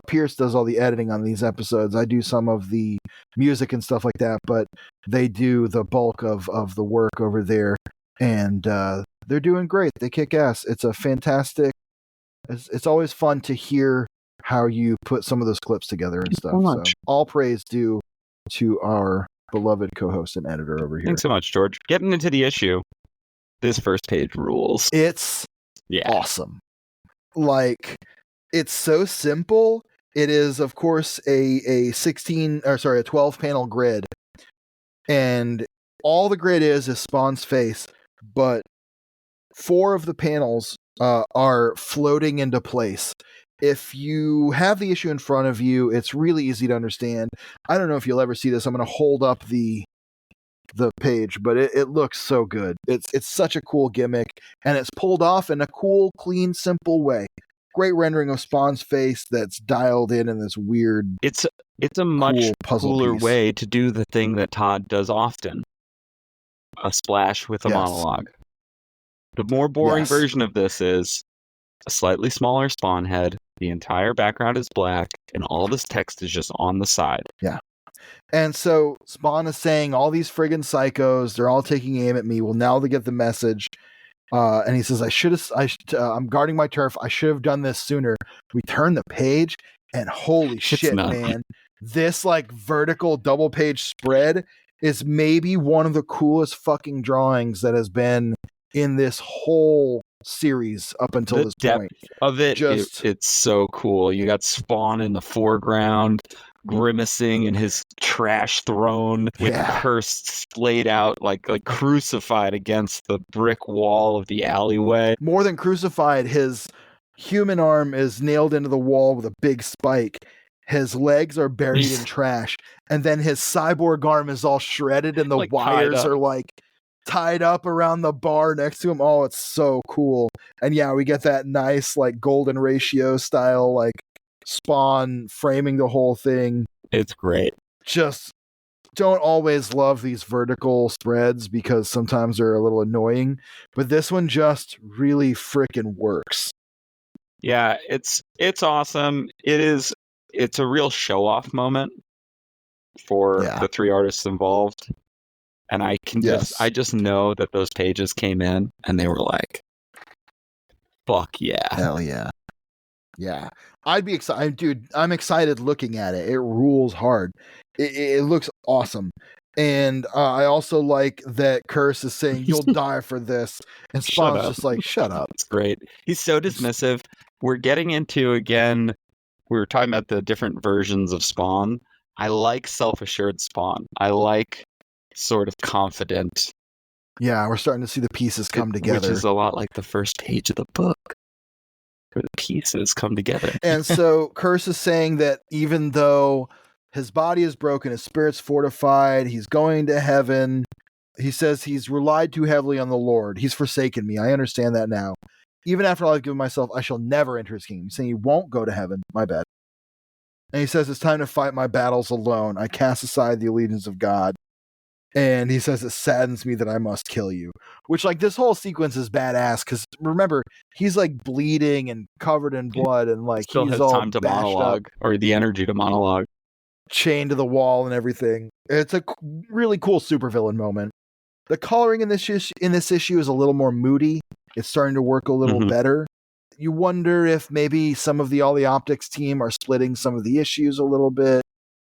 Pierce does all the editing on these episodes. I do some of the music and stuff like that, but they do the bulk of the work over there, and they're doing great. They kick ass. It's a fantastic... It's always fun to hear how you put some of those clips together and stuff. So all praise due to our beloved co-host and editor over here. Thanks so much, George. Getting into the issue. This first page rules. It's awesome. Like, it's so simple. It is, of course, a 12 panel grid. And all the grid is Spawn's face, but 4 of the panels are floating into place. If you have the issue in front of you, it's really easy to understand. I don't know if you'll ever see this. I'm going to hold up the page, but it looks so good. It's such a cool gimmick, and it's pulled off in a cool, clean, simple way. Great rendering of Spawn's face that's dialed in this weird... It's a much cooler way to do the thing that Todd does often. A splash with a monologue. The more boring version of this is a slightly smaller Spawn head, the entire background is black, and all this text is just on the side. Yeah. And so Spawn is saying, all these friggin' psychos, they're all taking aim at me. Well, now they get the message. And he says, I'm guarding my turf. I should have done this sooner. We turn the page, and holy shit, man. This like vertical double page spread is maybe one of the coolest fucking drawings that has been in this whole series up until this point. Of it, it's so cool. You got Spawn in the foreground, grimacing in his trash throne with curse laid out like crucified against the brick wall of the alleyway. More than crucified, his human arm is nailed into the wall with a big spike. His legs are buried in trash, and then his cyborg arm is all shredded, and the wires are like tied up around the bar next to him. Oh, it's so cool. And yeah, we get that nice like golden ratio style like Spawn framing the whole thing. It's great. Just don't always love these vertical spreads because sometimes they're a little annoying, but this one just really frickin' works. Yeah, it's awesome. It's a real show-off moment for the three artists involved. And I just know that those pages came in and they were like, fuck yeah. Hell yeah. Yeah. I'd be excited. Dude, I'm excited looking at it. It rules hard. It looks awesome. And I also like that Curse is saying, you'll die for this. And Spawn's just like, shut up. It's great. He's so dismissive. We're getting into, again, we were talking about the different versions of Spawn. I like self-assured Spawn. I like sort of confident. Yeah, we're starting to see the pieces come together. Which is a lot like the first page of the book, where the pieces come together. And so Curse is saying that even though his body is broken, his spirit's fortified, he's going to heaven. He says he's relied too heavily on the Lord. He's forsaken me. I understand that now. Even after all I've given myself, I shall never enter his kingdom. He's saying he won't go to heaven. My bad. And he says, it's time to fight my battles alone. I cast aside the allegiance of God. And he says, it saddens me that I must kill you. Which, like, this whole sequence is badass because, remember, he's, like, bleeding and covered in blood and, like, still he's has all time to monologue, or the energy to monologue. Chained to the wall and everything. It's a really cool supervillain moment. The coloring in this issue is a little more moody. It's starting to work a little better. You wonder if maybe all the optics team are splitting some of the issues a little bit,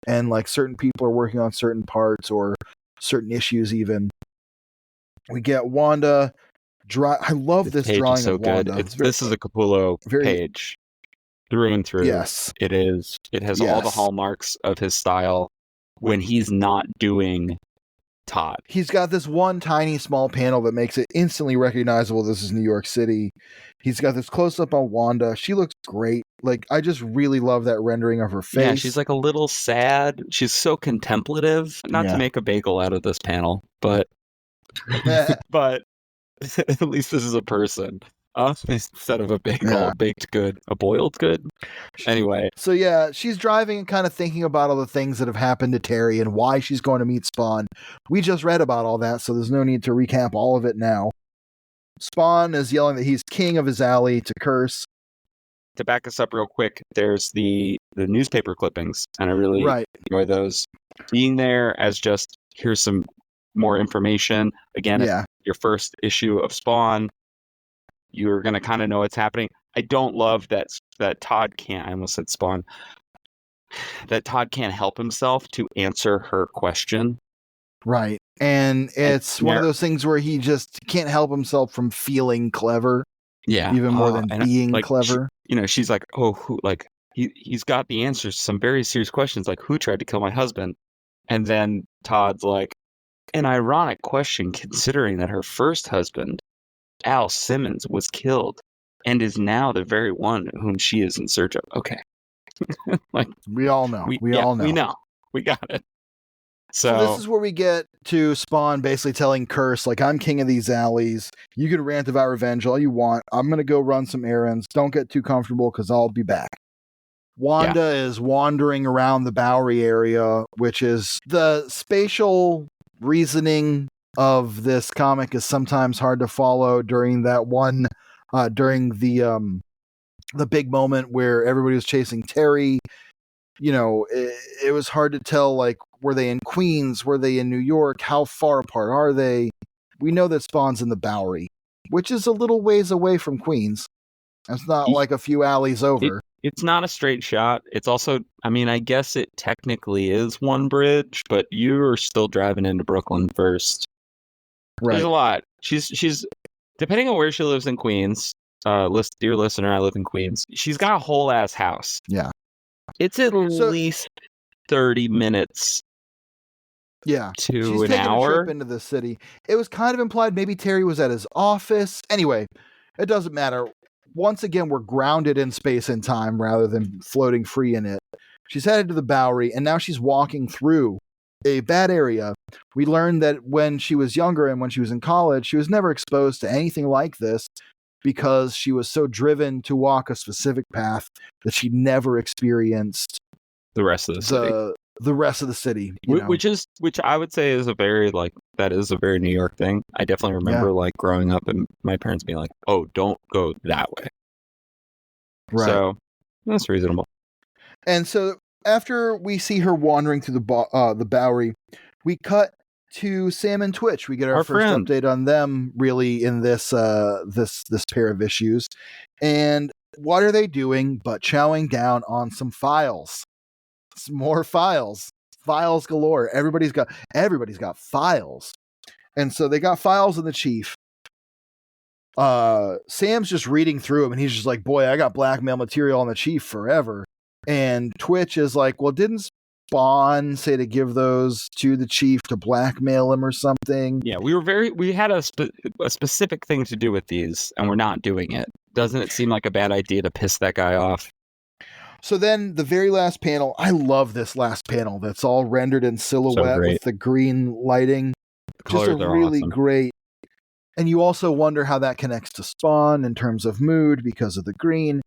and, like, certain people are working on certain parts or certain issues even. We get Wanda. I love this drawing is so of Wanda. Good. This is a Capullo page through and through. Yes. It is. It has all the hallmarks of his style when he's not doing Todd. He's got this one tiny small panel that makes it instantly recognizable this is New York City. He's got this close-up on Wanda. She looks great. Like, I just really love that rendering of her face. Yeah, she's like a little sad. She's so contemplative. Not to make a bagel out of this panel, but but at least this is a person instead of a bagel, baked good, a boiled good. Anyway. So yeah, she's driving and kind of thinking about all the things that have happened to Terry and why she's going to meet Spawn. We just read about all that, so there's no need to recap all of it now. Spawn is yelling that he's king of his alley to Curse. To back us up real quick, there's the newspaper clippings, and I really enjoy those. Being there as just, here's some more information. Again, your first issue of Spawn, you're going to kind of know what's happening. I don't love that Todd can't, I almost said Spawn, that Todd can't help himself to answer her question. Right. And it's one of those things where he just can't help himself from feeling clever. Yeah. Even more than being clever. She's like, oh, who, like, he's got the answers to some very serious questions, like, who tried to kill my husband? And then Todd's like, an ironic question considering that her first husband, Al Simmons, was killed and is now the very one whom she is in search of. Okay. Like, we all know. We all know. We know. We got it. So this is where we get to Spawn basically telling Curse, like, I'm king of these alleys. You can rant about revenge all you want. I'm going to go run some errands. Don't get too comfortable because I'll be back. Wanda is wandering around the Bowery area, which is the spatial reasoning of this comic is sometimes hard to follow during that one, during the big moment where everybody was chasing Terry. You know, it was hard to tell, like, were they in Queens? Were they in New York? How far apart are they? We know that Spawn's in the Bowery, which is a little ways away from Queens. It's not like a few alleys over. It's not a straight shot. It's also, I mean, I guess it technically is one bridge, but you're still driving into Brooklyn first. Right. There's a lot. She's depending on where she lives in Queens, dear listener, I live in Queens. She's got a whole ass house. Yeah. It's at least 30 minutes. Yeah. To She's an taking hour. A trip into the city. It was kind of implied maybe Terry was at his office. Anyway, it doesn't matter. Once again, we're grounded in space and time rather than floating free in it. She's headed to the Bowery, and now she's walking through a bad area. We learned that when she was younger and when she was in college, she was never exposed to anything like this because she was so driven to walk a specific path that she never experienced the rest of the city. The rest of the city, which I would say is a very that is a very New York thing. I definitely remember growing up and my parents being like, "Oh, don't go that way." Right. So that's reasonable. And so after we see her wandering through the Bowery, we cut to Sam and Twitch. We get our first friend. update on them really in this pair of issues. And what are they doing but chowing down on some files? Some more files galore. Everybody's got files. And so they got files in the chief. Sam's just reading through them and he's just like, boy, I got blackmail material on the chief forever. And Twitch is like, well, didn't Spawn say to give those to the chief to blackmail him or something? Yeah, we had a specific thing to do with these and we're not doing it. Doesn't it seem like a bad idea to piss that guy off? So then the very last panel, I love this last panel that's all rendered in silhouette with the green lighting. Just a really awesome. great. And you also wonder how that connects to Spawn in terms of mood because of the green.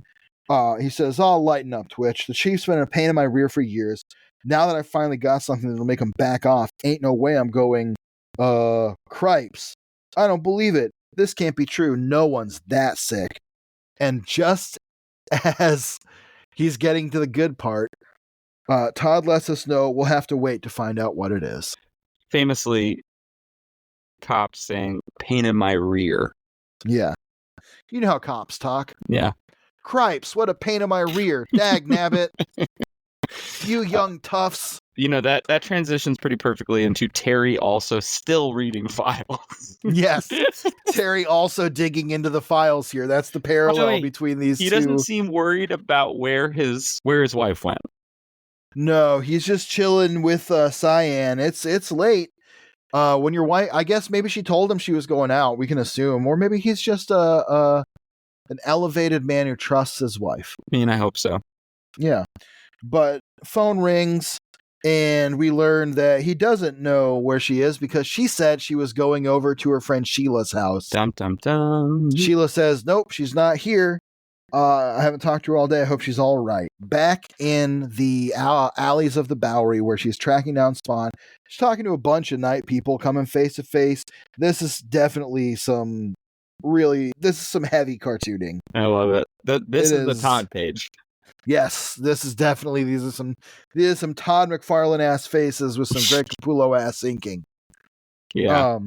He says, "I'll lighten up, Twitch. The chief's been a pain in my rear for years. Now that I finally got something that'll make him back off, ain't no way I'm going, cripes. I don't believe it. This can't be true. No one's that sick." And just as he's getting to the good part, Todd lets us know we'll have to wait to find out what it is. Famously, cops saying, "pain in my rear." Yeah. You know how cops talk. Yeah. Cripes, what a pain in my rear. Dag nabbit. You young toughs. That transitions pretty perfectly into Terry also still reading files. Yes. Terry also digging into the files here. That's the parallel between these two. He doesn't seem worried about where his wife went. No, he's just chilling with Cyan. It's late. When your wife, I guess maybe she told him she was going out, we can assume. Or maybe he's just an elevated man who trusts his wife. I mean, I hope so. Yeah. But phone rings and we learn that he doesn't know where she is because she said she was going over to her friend Sheila's house. Dum, dum, dum. Sheila says, nope, she's not here. I haven't talked to her all day. I hope she's all right. Back in the alleys of the Bowery where she's tracking down Spawn, she's talking to a bunch of night people coming face to face. This is definitely some heavy cartooning. I love it. This is the Todd page. Yes, these are some Todd McFarlane ass faces with some Greg Capullo ass inking. Yeah.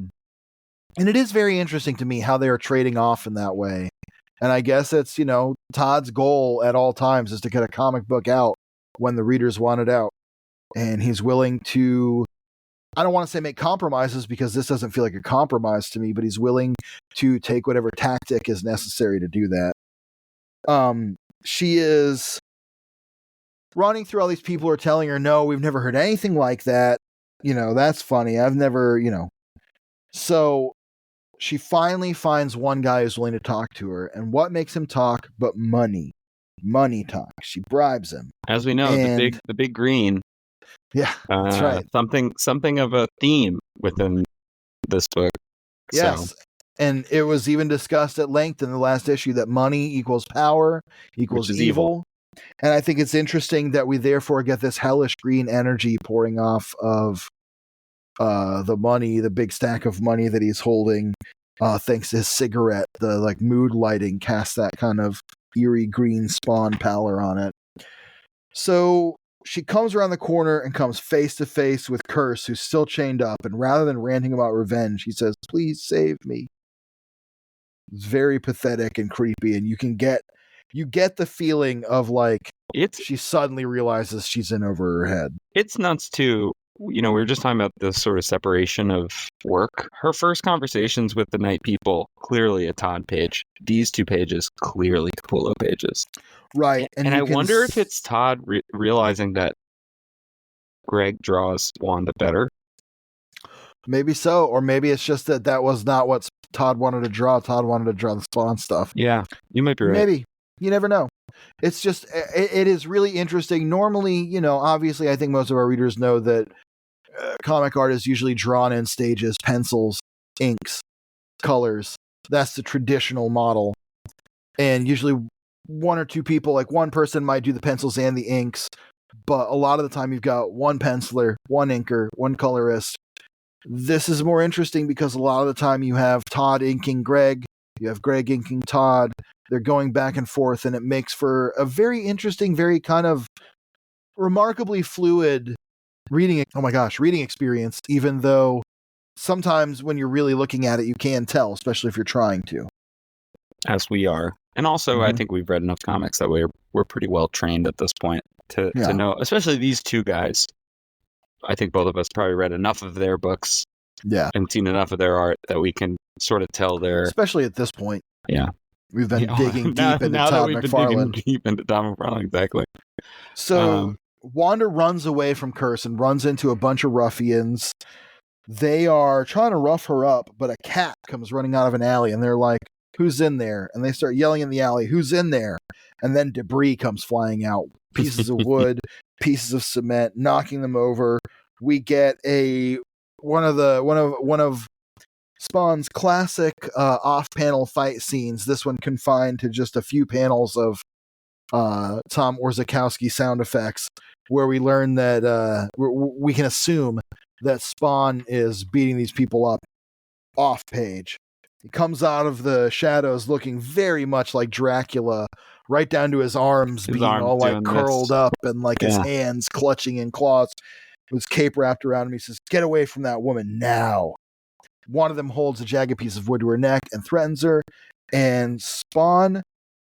And it is very interesting to me how they are trading off in that way. And I guess it's, Todd's goal at all times is to get a comic book out when the readers want it out. And he's willing to, I don't want to say make compromises because this doesn't feel like a compromise to me, but he's willing to take whatever tactic is necessary to do that. She is running through all these people who are telling her, no, we've never heard anything like that. That's funny. I've never, So she finally finds one guy who's willing to talk to her. And what makes him talk but money? Money talk. She bribes him. As we know, the big green. Yeah, that's right. Something of a theme within this book. Yes. So. And it was even discussed at length in the last issue that money equals power equals evil. And I think it's interesting that we therefore get this hellish green energy pouring off of the money, the big stack of money that he's holding, thanks to his cigarette. The mood lighting casts that kind of eerie green Spawn pallor on it. So she comes around the corner and comes face to face with Curse, who's still chained up. And rather than ranting about revenge, he says, "Please save me." It's very pathetic and creepy, and you get the feeling of she suddenly realizes she's in over her head. It's nuts too. We were just talking about this sort of separation of work. Her first conversations with the night people, clearly a Todd page. These two pages, clearly Capullo pages. Right. And I wonder if it's Todd realizing that Greg draws Wanda better. Maybe so. Or maybe it's just that was not what Todd wanted to draw. Todd wanted to draw the Spawn stuff. Yeah, you might be right. Maybe. You never know. It's just, it is really interesting. Normally, obviously I think most of our readers know that comic art is usually drawn in stages, pencils, inks, colors. That's the traditional model. And usually one or two people, like one person might do the pencils and the inks, but a lot of the time you've got one penciler, one inker, one colorist. This is more interesting because a lot of the time you have Todd inking Greg, you have Greg inking Todd. They're going back and forth, and it makes for a very interesting, very kind of remarkably fluid reading experience, even though sometimes when you're really looking at it, you can tell, especially if you're trying to. As we are. And also, I think we've read enough comics that we're pretty well trained at this point to know, especially these two guys. I think both of us probably read enough of their books and seen enough of their art that we can sort of tell their... Especially at this point. Yeah. We've been digging deep into Todd McFarlane. Deep into Todd McFarlane, exactly. So Wanda runs away from Curse and runs into a bunch of ruffians. They are trying to rough her up, but a cat comes running out of an alley, and they're like, "Who's in there?" And they start yelling in the alley, "Who's in there?" And then debris comes flying out. Pieces of wood, pieces of cement, knocking them over. We get one of Spawn's classic off-panel fight scenes. This one confined to just a few panels of Tom Orzechowski sound effects, where we learn that we can assume that Spawn is beating these people up off page. He comes out of the shadows looking very much like Dracula, right down to his arms being all like curled up and like his hands clutching in claws, with his cape wrapped around him. He says, "Get away from that woman now." One of them holds a jagged piece of wood to her neck and threatens her, and Spawn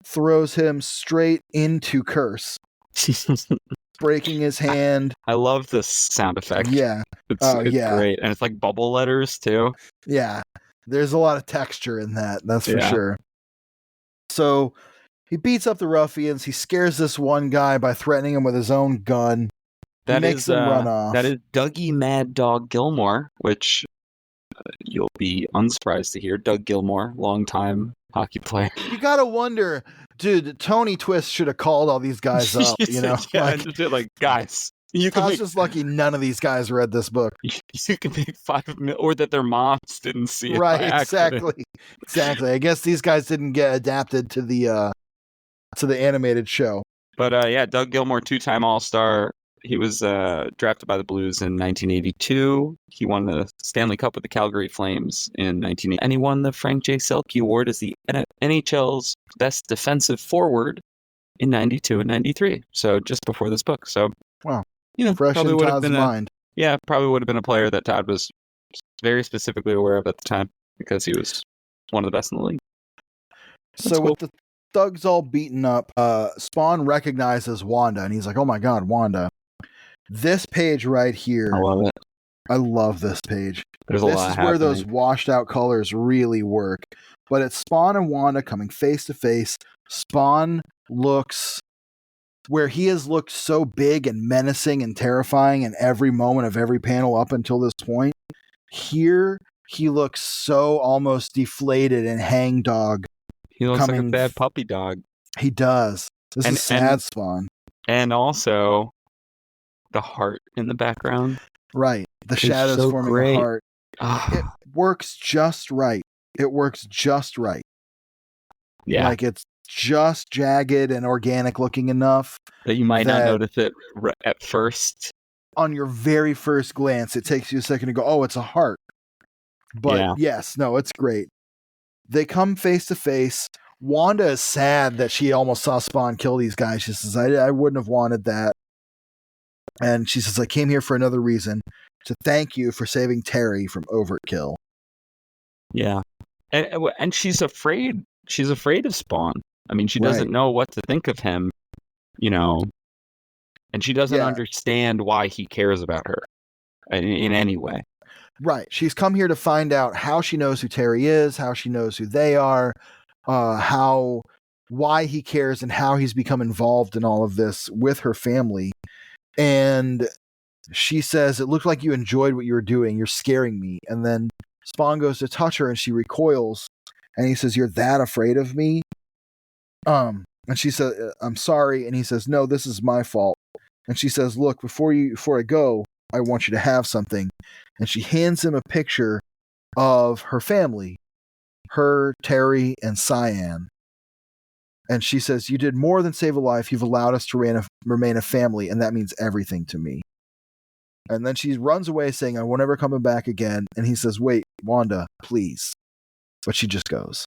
throws him straight into Curse, breaking his hand. I love this sound effect. Yeah. It's great. And it's like bubble letters, too. Yeah. There's a lot of texture in that's for sure. So he beats up the ruffians. He scares this one guy by threatening him with his own gun. He makes him run off. That is Dougie Mad Dog Gilmore, which you'll be unsurprised to hear. Doug Gilmore, longtime hockey player. You gotta wonder, dude, Tony Twist should have called all these guys up, you know? Like, guys. I was just lucky none of these guys read this book. You can make $5 million, or that their moms didn't see it. Right, exactly. I guess these guys didn't get adapted to the animated show. But Doug Gilmore, 2-time All-Star. He was drafted by the Blues in 1982. He won the Stanley Cup with the Calgary Flames in 1980. And he won the Frank J. Selke Award as the NHL's best defensive forward in 92 and 93. So just before this book. So, wow. Fresh in Todd's mind. Probably would have been a player that Todd was very specifically aware of at the time, because he was one of the best in the league. So with the thugs all beaten up, Spawn recognizes Wanda, and he's like, "Oh my God, Wanda." This page right here. I love it. I love this page. There's a lot This is where those washed out colors really work. But it's Spawn and Wanda coming face to face. Spawn looks where he has looked so big and menacing and terrifying in every moment of every panel up until this point. Here, he looks so almost deflated and hangdog. He looks like a bad puppy dog. He does. This is sad Spawn. And also, the heart in the background. Right. The shadows so forming great. a heart. It works just right. Yeah. Like, it's just jagged and organic looking enough that you might not notice it at first. On your very first glance, it takes you a second to go, "Oh, it's a heart." But it's great. They come face to face. Wanda is sad that she almost saw Spawn kill these guys. She says, I wouldn't have wanted that. And she says, "I came here for another reason, to thank you for saving Terry from overkill." Yeah. And she's afraid. She's afraid of Spawn. I mean, she doesn't know what to think of him, and she doesn't understand why he cares about her in any way. Right. She's come here to find out how she knows who Terry is, how she knows who they are, why he cares, and how he's become involved in all of this with her family. And she says, "It looked like you enjoyed what you were doing. You're scaring me." And then Spawn goes to touch her and she recoils. And he says, "You're that afraid of me?" And she says, "I'm sorry." And he says, "No, this is my fault." And she says, "Look, before I go, I want you to have something. And she hands him a picture of her family, her, Terry, and Cyan. And she says, you did more than save a life. You've allowed us to remain a family, and that means everything to me. And then she runs away saying, I won't ever come back again. And he says, wait, Wanda, please. But she just goes.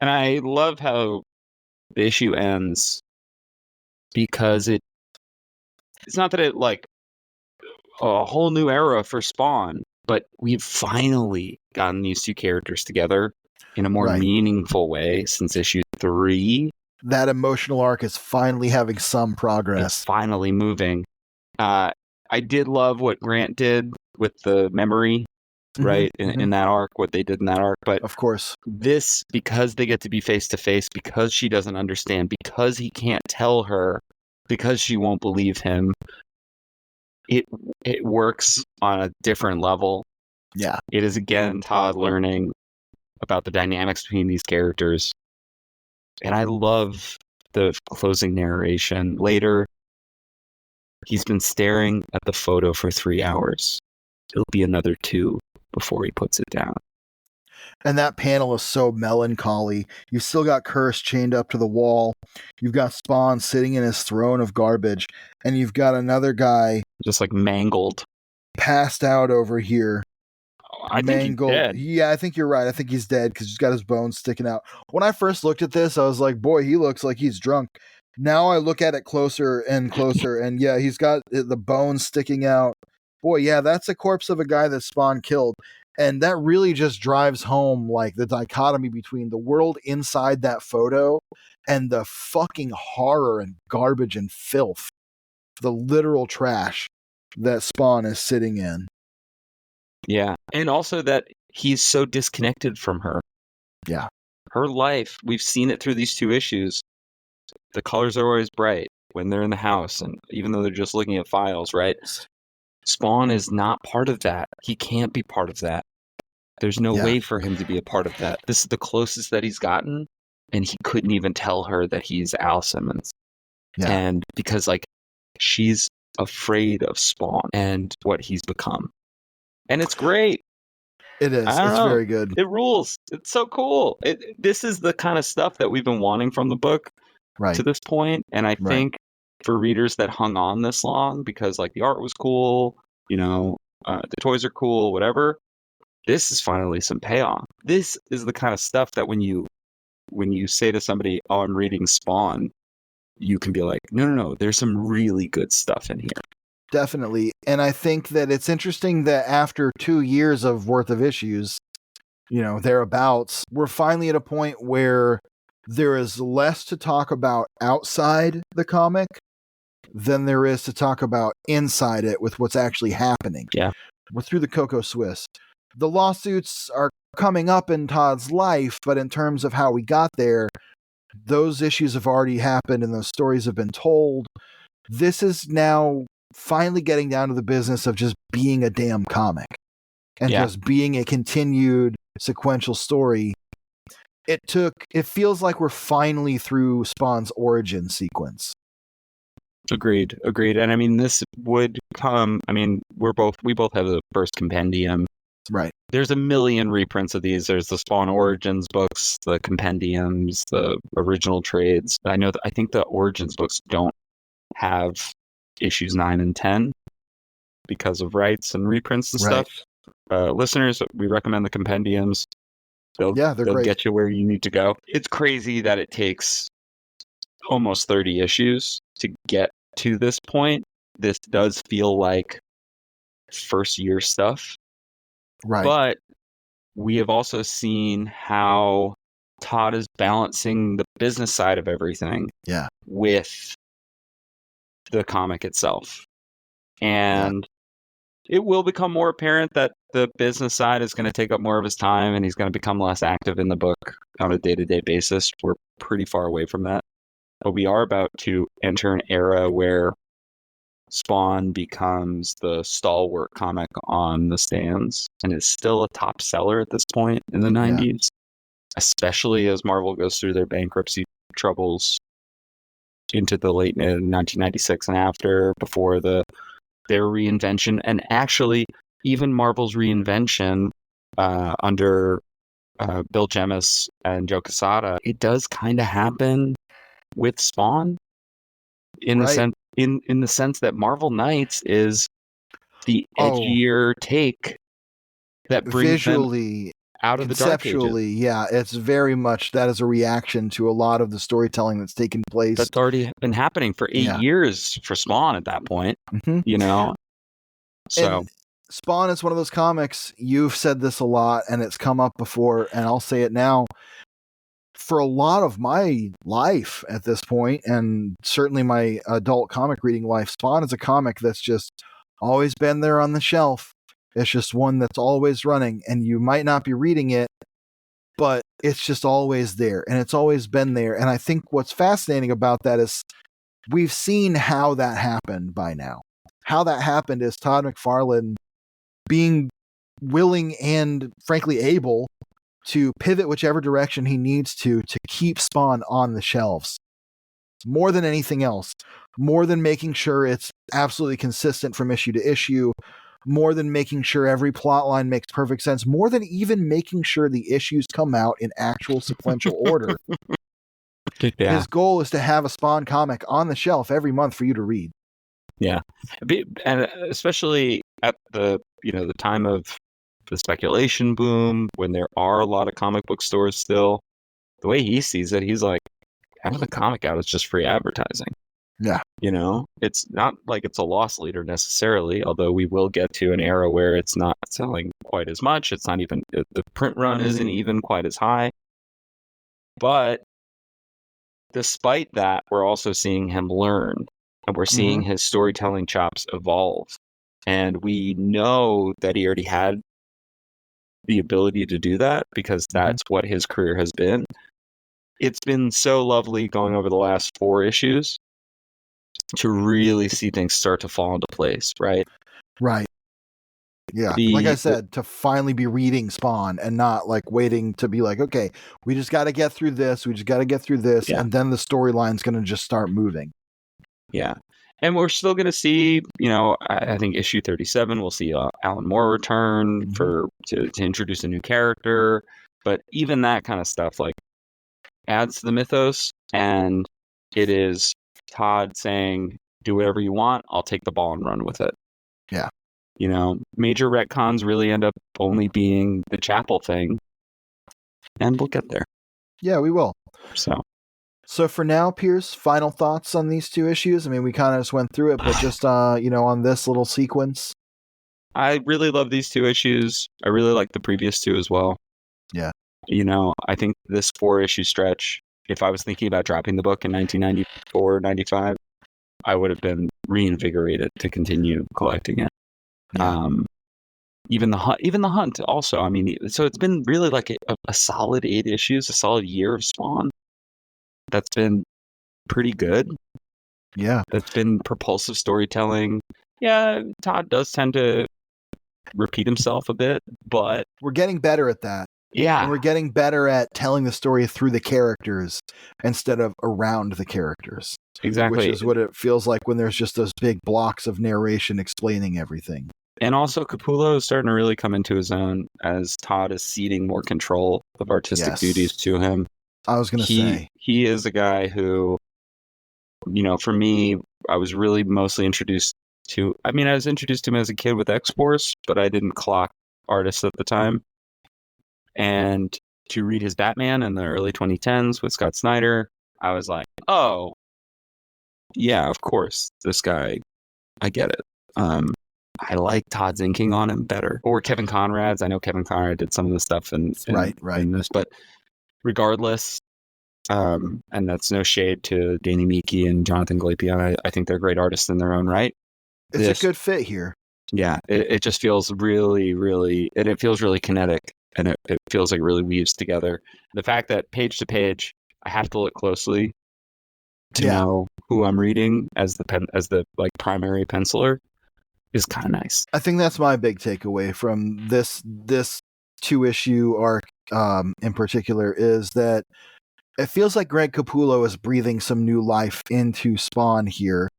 And I love how the issue ends because it's not that it like a whole new era for Spawn, but we've finally gotten these two characters together in a more meaningful way since issue 3. That emotional arc is finally having some progress. It's finally moving. I did love what Grant did with the memory, right? In that arc, what they did in that arc. But of course, this, because they get to be face to face, because she doesn't understand, because he can't tell her, because she won't believe him, it works on a different level. Yeah. It is, again, Todd learning about the dynamics between these characters. And I love the closing narration. Later, he's been staring at the photo for 3 hours. It'll be another 2 before he puts it down. And that panel is so melancholy. You've still got Curse chained up to the wall. You've got Spawn sitting in his throne of garbage. And you've got another guy just like mangled, passed out over here. I think he's dead. Yeah, I think you're right. I think he's dead because he's got his bones sticking out. When I first looked at this, I was like, boy, he looks like he's drunk. Now I look at it closer and closer, and yeah, he's got the bones sticking out. Boy, yeah, that's a corpse of a guy that Spawn killed. And that really just drives home like the dichotomy between the world inside that photo and the fucking horror and garbage and filth, the literal trash that Spawn is sitting in. Yeah. And also that he's so disconnected from her. Yeah. Her life, we've seen it through these 2 issues. The colors are always bright when they're in the house, and even though they're just looking at files, right? Spawn is not part of that. He can't be part of that. There's no way for him to be a part of that. This is the closest that he's gotten, and he couldn't even tell her that he's Al Simmons. Yeah. And because, like, she's afraid of Spawn and what he's become. And it's great. It is. It's very good. It rules. It's so cool. This is the kind of stuff that we've been wanting from the book to this point. And I think for readers that hung on this long because like the art was cool, you know, the toys are cool, whatever, this is finally some payoff. This is the kind of stuff that when you say to somebody, oh, I'm reading Spawn, you can be like, no, there's some really good stuff in here. Definitely. And I think that it's interesting that after 2 years of worth of issues, you know, thereabouts, we're finally at a point where there is less to talk about outside the comic than there is to talk about inside it with what's actually happening. Yeah. We're through the Coco Swiss. The lawsuits are coming up in Todd's life, but in terms of how we got there, those issues have already happened and those stories have been told. This is now finally getting down to the business of just being a damn comic and just being a continued sequential story. It feels like we're finally through Spawn's origin sequence. Agreed. And I mean, this would come, I mean, we both have the first compendium. Right. There's a million reprints of these. There's the Spawn Origins books, the compendiums, the original trades. I think the Origins books don't have issues 9 and 10 because of rights and reprints and stuff. Listeners, we recommend the compendiums. They'll get you where you need to go. It's crazy that it takes almost 30 issues to get to this point. This does feel like first year stuff. Right. But we have also seen how Todd is balancing the business side of everything with the comic itself. And it will become more apparent that the business side is going to take up more of his time and he's going to become less active in the book on a day-to-day basis. We're pretty far away from that. But we are about to enter an era where Spawn becomes the stalwart comic on the stands and is still a top seller at this point in the 90s, especially as Marvel goes through their bankruptcy troubles into the late 1996 and after, before the their reinvention, and actually even Marvel's reinvention under Bill Jemas and Joe Quesada, it does kind of happen with Spawn in the sense in the sense that Marvel Knights is the edgier take that brings visually, them out of the Dark Ages. Conceptually, yeah, it's very much that is a reaction to a lot of the storytelling that's taken place. That's already been happening for 8 years for Spawn at that point, you know? So and Spawn is one of those comics, you've said this a lot and it's come up before, and I'll say it now. For a lot of my life at this point, and certainly my adult comic reading life, Spawn is a comic that's just always been there on the shelf. It's just one that's always running, and you might not be reading it, but it's just always there, and it's always been there. And I think what's fascinating about that is we've seen how that happened by now. How that happened is Todd McFarlane being willing and frankly able to pivot whichever direction he needs to keep Spawn on the shelves. More than anything else, more than making sure it's absolutely consistent from issue to issue, more than making sure every plot line makes perfect sense, more than even making sure the issues come out in actual sequential order. Yeah. His goal is to have a Spawn comic on the shelf every month for you to read. Yeah. And especially at the time of the speculation boom, when there are a lot of comic book stores still, the way he sees it, he's like, having the comic out is just free advertising. Yeah. It's not like it's a loss leader necessarily, although we will get to an era where it's not selling quite as much. It's not even, the print run isn't even quite as high. But despite that, we're also seeing him learn, and we're seeing his storytelling chops evolve. And we know that he already had the ability to do that because that's what his career has been. It's been so lovely going over the last 4 issues to really see things start to fall into place, right? Right. Yeah. Like I said, to finally be reading Spawn and not like waiting to be like, okay, we just got to get through this. We just got to get through this. Yeah. And then the storyline's going to just start moving. Yeah. And we're still going to see, I think issue 37, we'll see Alan Moore return to introduce a new character. But even that kind of stuff like adds to the mythos. And it is Todd saying, do whatever you want. I'll take the ball and run with it. Yeah. Major retcons really end up only being the chapel thing. And we'll get there. Yeah, we will. So for now, Pierce, final thoughts on these 2 issues? I mean, we kind of just went through it, but just, on this little sequence. I really love these 2 issues. I really like the previous 2 as well. Yeah. I think this 4-issue stretch, if I was thinking about dropping the book in 1994, 95, I would have been reinvigorated to continue collecting it. Yeah. Even the hunt also. I mean, so it's been really like a solid 8 issues, a solid year of Spawn. That's been pretty good. Yeah. That's been propulsive storytelling. Yeah, Todd does tend to repeat himself a bit, but we're getting better at that. Yeah. And we're getting better at telling the story through the characters instead of around the characters. Exactly. Which is what it feels like when there's just those big blocks of narration explaining everything. And also Capullo is starting to really come into his own as Todd is ceding more control of artistic duties to him. I was going to say. He is a guy who, for me, I was really mostly introduced to, I was introduced to him as a kid with X-Force, but I didn't clock artists at the time. And to read his Batman in the early 2010s with Scott Snyder, I was like, oh, yeah, of course, this guy, I get it. I like Todd's inking on him better. Or Kevin Conrad's. I know Kevin Conrad did some of the stuff in this, but regardless, and that's no shade to Danny Meeke and Jonathan Glapion. I think they're great artists in their own right. It's a good fit here. Yeah, it just feels really, really, and it feels really kinetic, and it feels like it really weaves together. The fact that page to page, I have to look closely to know who I'm reading as the like primary penciler is kind of nice. I think that's my big takeaway from this 2-issue arc in particular is that it feels like Greg Capullo is breathing some new life into Spawn here.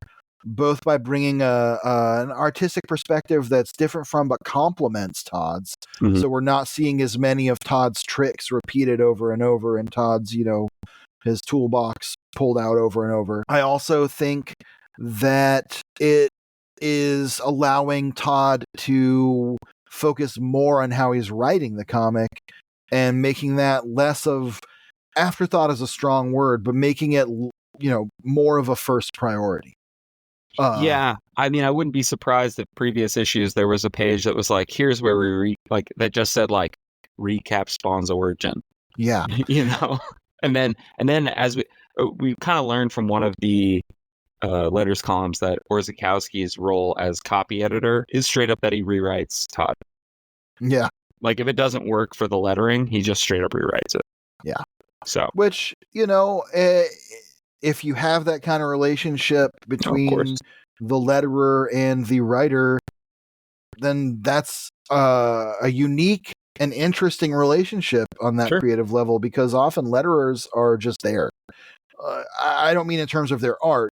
both by bringing an artistic perspective that's different from but complements Todd's. Mhm. So we're not seeing as many of Todd's tricks repeated over and over, and Todd's, his toolbox pulled out over and over. I also think that it is allowing Todd to focus more on how he's writing the comic and making that less of afterthought is a strong word, but making it, more of a first priority. Yeah, I mean, I wouldn't be surprised if previous issues there was a page that was like, "Here's where we that just said like recap Spawn's origin." Yeah, and then as we kind of learned from one of the letters columns that Orzechowski's role as copy editor is straight up that he rewrites Todd. Yeah, like if it doesn't work for the lettering, he just straight up rewrites it. Yeah, so which if you have that kind of relationship between the letterer and the writer, then that's a unique and interesting relationship on that creative level, because often letterers are just there. I don't mean in terms of their art.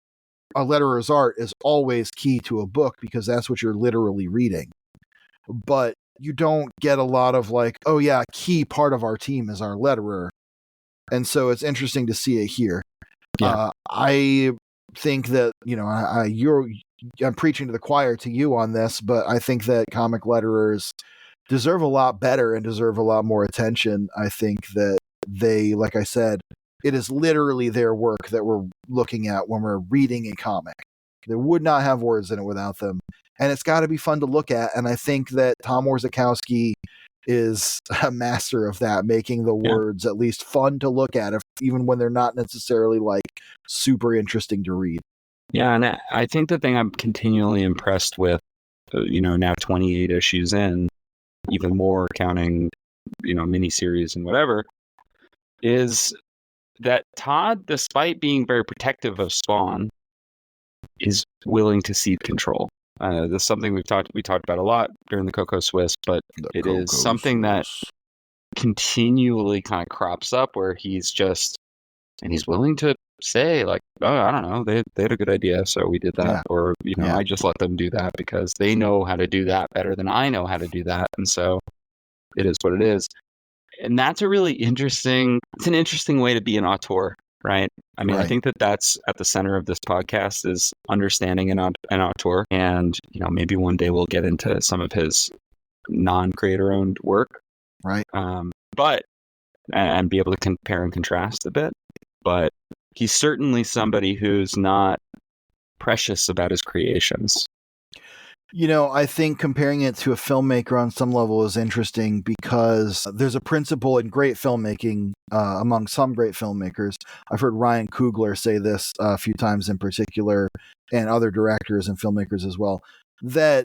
A letterer's art is always key to a book because that's what you're literally reading. But you don't get a lot of like, oh yeah, a key part of our team is our letterer. And so it's interesting to see it here. Yeah. I think that, I'm preaching to the choir to you on this, but I think that comic letterers deserve a lot better and deserve a lot more attention. I think that they, like I said, it is literally their work that we're looking at when we're reading a comic. They would not have words in it without them. And it's got to be fun to look at. And I think that Tom Orzechowski is a master of that, making the words at least fun to look at, even when they're not necessarily like super interesting to read. Yeah, and I think the thing I'm continually impressed with, now 28 issues in, even more counting, miniseries and whatever, is that Todd, despite being very protective of Spawn, is willing to cede control. This is something we talked about a lot during the Coco Swiss, but it is something that continually kind of crops up where he's willing to say like, oh, I don't know, they had a good idea, so we did that, or I just let them do that because they know how to do that better than I know how to do that, and so it is what it is. And that's a really interesting. It's an interesting way to be an auteur, right? I mean, I think that that's at the center of this podcast is understanding an auteur, and maybe one day we'll get into some of his non-creator-owned work, right? But and be able to compare and contrast a bit. But he's certainly somebody who's not precious about his creations. I think comparing it to a filmmaker on some level is interesting because there's a principle in great filmmaking among some great filmmakers. I've heard Ryan Coogler say this a few times in particular, and other directors and filmmakers as well, that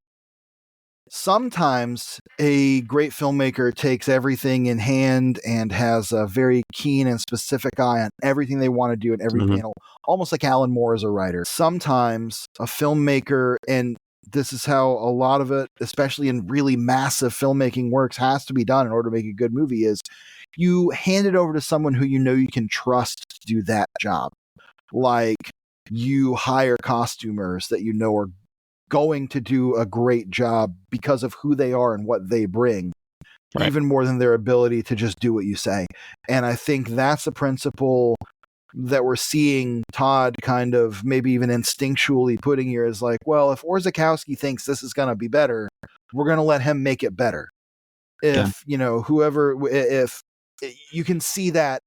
sometimes a great filmmaker takes everything in hand and has a very keen and specific eye on everything they want to do in every panel, almost like Alan Moore as a writer. Sometimes a filmmaker, and this is how a lot of it, especially in really massive filmmaking works, has to be done in order to make a good movie, is you hand it over to someone who you can trust to do that job. Like you hire costumers that are going to do a great job because of who they are and what they bring, even more than their ability to just do what you say. And I think that's a principle that we're seeing Todd kind of maybe even instinctually putting here, is like, well, if Orzechowski thinks this is going to be better, we're going to let him make it better. If, if you can see that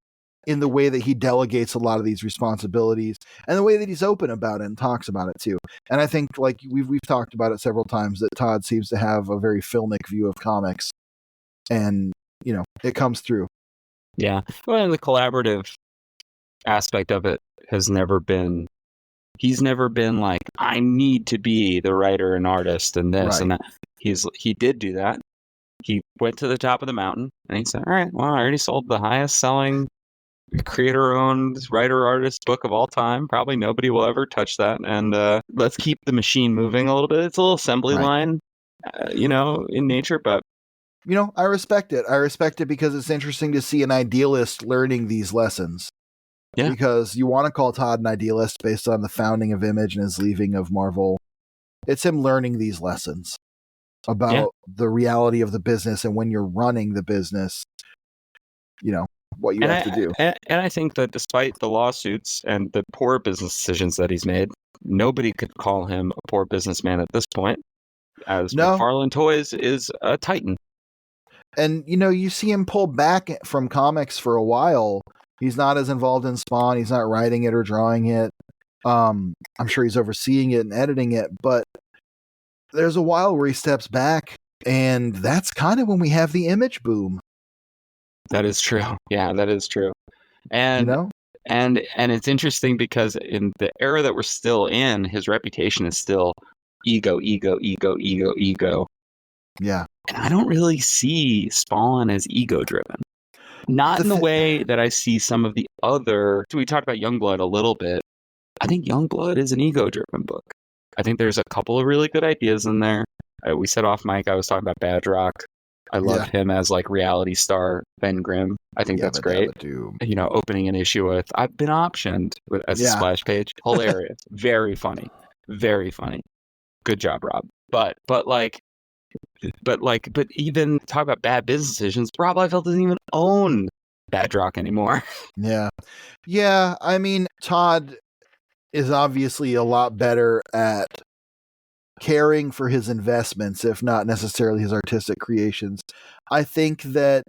in the way that he delegates a lot of these responsibilities and the way that he's open about it and talks about it too. And I think like we've talked about it several times that Todd seems to have a very filmic view of comics, and, it comes through. Yeah. Well, and the collaborative aspect of it has never been, he's never been like, I need to be the writer and artist and this and that. He did do that. He went to the top of the mountain and he said, all right, well, I already sold the highest selling creator-owned writer-artist book of all time. Probably nobody will ever touch that. And let's keep the machine moving a little bit. It's a little assembly line, in nature, but I respect it. I respect it because it's interesting to see an idealist learning these lessons. Yeah. Because you want to call Todd an idealist based on the founding of Image and his leaving of Marvel. It's him learning these lessons about the reality of the business, and when you're running the business, what you have to do. And I think that despite the lawsuits and the poor business decisions that he's made, nobody could call him a poor businessman at this point, as No. McFarlane Toys is a titan. And, you see him pull back from comics for a while. He's not as involved in Spawn. He's not writing it or drawing it. I'm sure he's overseeing it and editing it, but there's a while where he steps back, and that's kind of when we have the Image boom. That is true. Yeah, that is true. And and it's interesting because in the era that we're still in, his reputation is still ego. Yeah. And I don't really see Spawn as ego driven. Not in the way that I see some of the other. So we talked about Youngblood a little bit. I think Youngblood is an ego driven book. I think there's a couple of really good ideas in there. We said off mic, I was talking about Badrock. I love him as like reality star Ben Grimm. I think that's great. Opening an issue with I've been optioned as a splash page. Hilarious. Very funny. Very funny. Good job, Rob. But even talk about bad business decisions, Rob Liefeld doesn't even own Badrock anymore. Yeah. Yeah. I mean, Todd is obviously a lot better at caring for his investments, if not necessarily his artistic creations. I think that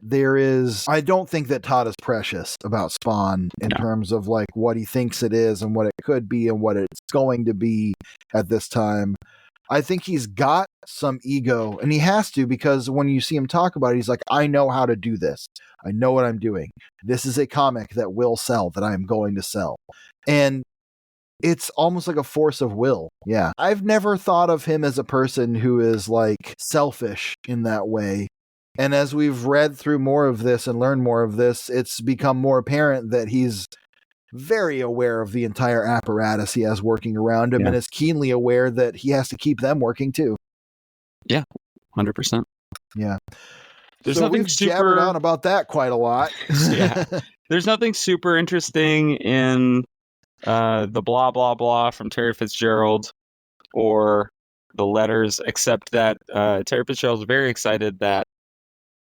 I don't think that Todd is precious about Spawn in terms of like what he thinks it is and what it could be and what it's going to be at this time. I think he's got some ego, and he has to, because when you see him talk about it, he's like, I know how to do this. I know what I'm doing. This is a comic that will sell, that I'm going to sell. And it's almost like a force of will. Yeah. I've never thought of him as a person who is like selfish in that way. And as we've read through more of this and learned more of this, it's become more apparent that he's very aware of the entire apparatus he has working around him and is keenly aware that he has to keep them working too. Yeah, 100%. Yeah. There's so nothing we've jabbered on about that quite a lot. Yeah. There's nothing super interesting in the blah, blah, blah from Terry Fitzgerald or the letters, except that Terry Fitzgerald's very excited that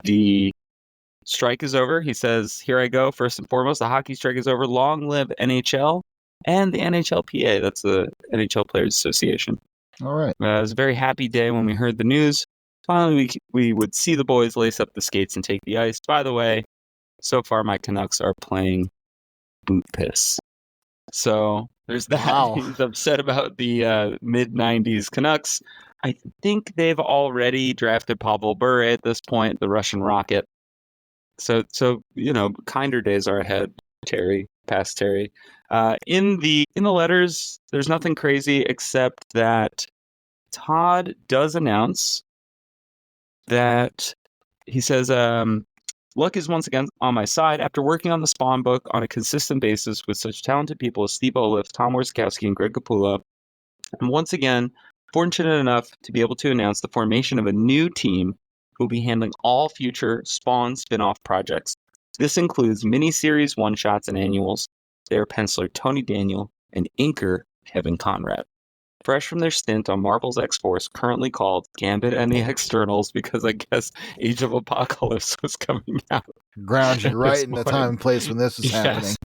the strike is over. He says, here I go. First and foremost, the hockey strike is over. Long live NHL and the NHLPA. That's the NHL Players Association. All right. It was a very happy day when we heard the news. Finally, we would see the boys lace up the skates and take the ice. By the way, so far my Canucks are playing boot piss. So there's that. Wow. He's upset about the mid-90s Canucks. I think they've already drafted Pavel Bure at this point, the Russian Rocket. So kinder days are ahead, Terry, past Terry. In the letters, there's nothing crazy except that Todd does announce that he says, luck is once again on my side. After working on the Spawn book on a consistent basis with such talented people as Steve Oliff, Tom Warzikowski, and Greg Capullo, I'm once again fortunate enough to be able to announce the formation of a new team who will be handling all future Spawn spin-off projects. This includes miniseries, one-shots, and annuals. They are penciler Tony Daniel and inker Kevin Conrad. Fresh from their stint on Marvel's X-Force, currently called Gambit and the Externals, because I guess Age of Apocalypse was coming out. Ground you right in the time and place when this is happening.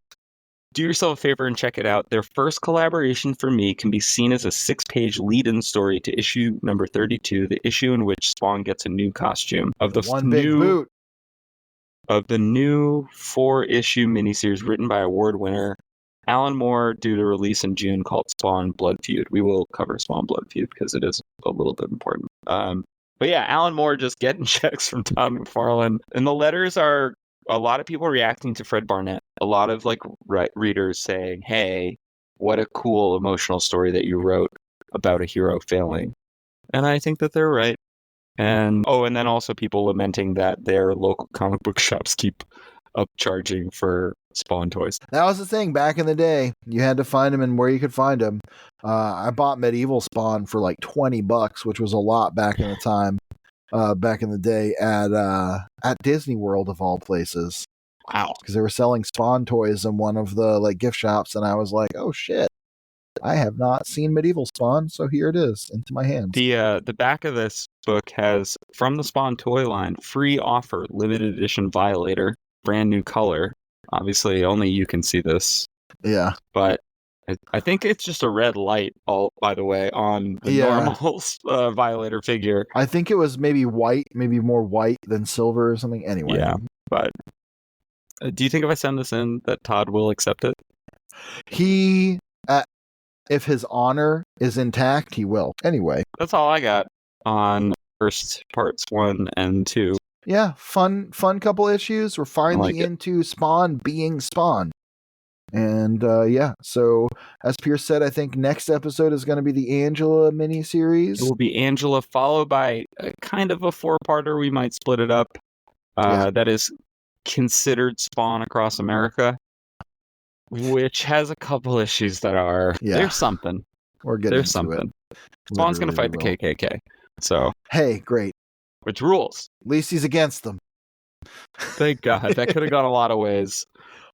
Do yourself a favor and check it out. Their first collaboration for me can be seen as a 6-page lead-in story to issue number 32, the issue in which Spawn gets a new costume of the big boot of the new 4-issue miniseries written by award winner Alan Moore, due to release in June, called Spawn Blood Feud. We will cover Spawn Blood Feud because it is a little bit important. But yeah, Alan Moore just getting checks from Todd McFarlane, and the letters are a lot of people reacting to Fred Barnett. A lot of readers saying, "Hey, what a cool emotional story that you wrote about a hero failing," and I think that they're right. And then also people lamenting that their local comic book shops keep upcharging for Spawn toys. That was the thing back in the day. You had to find them and where you could find them. I bought Medieval Spawn for like $20, which was a lot back in the time. Back in the day at Disney World of all places. Wow. because they were selling Spawn toys in one of the like gift shops, and I was like, oh shit, I have not seen Medieval Spawn, so here it is into my hands. The back of this book has, from the Spawn toy line, free offer, limited edition Violator, brand new color. Obviously, only you can see this, Yeah. but I think it's just a red light, by the way, on the Yeah. normal Violator figure. I think it was maybe white, maybe more white than silver or something. Anyway. Yeah, but do you think if I send this in that Todd will accept it? He, if his honor is intact, he will. Anyway. That's all I got on first parts 1 and 2. Yeah, fun couple issues. We're finally like it. into Spawn being Spawn. And yeah, so as Pierce said, I think next episode is going to be the Angela miniseries. It will be Angela, followed by kind of a 4-parter. We might split it up. That is considered Spawn Across America, which has a couple issues that are there's something. We're getting there's into something. it. Spawn's going to fight the KKK. So hey, great. Which rules. At least he's against them. Thank God. That could have gone a lot of ways.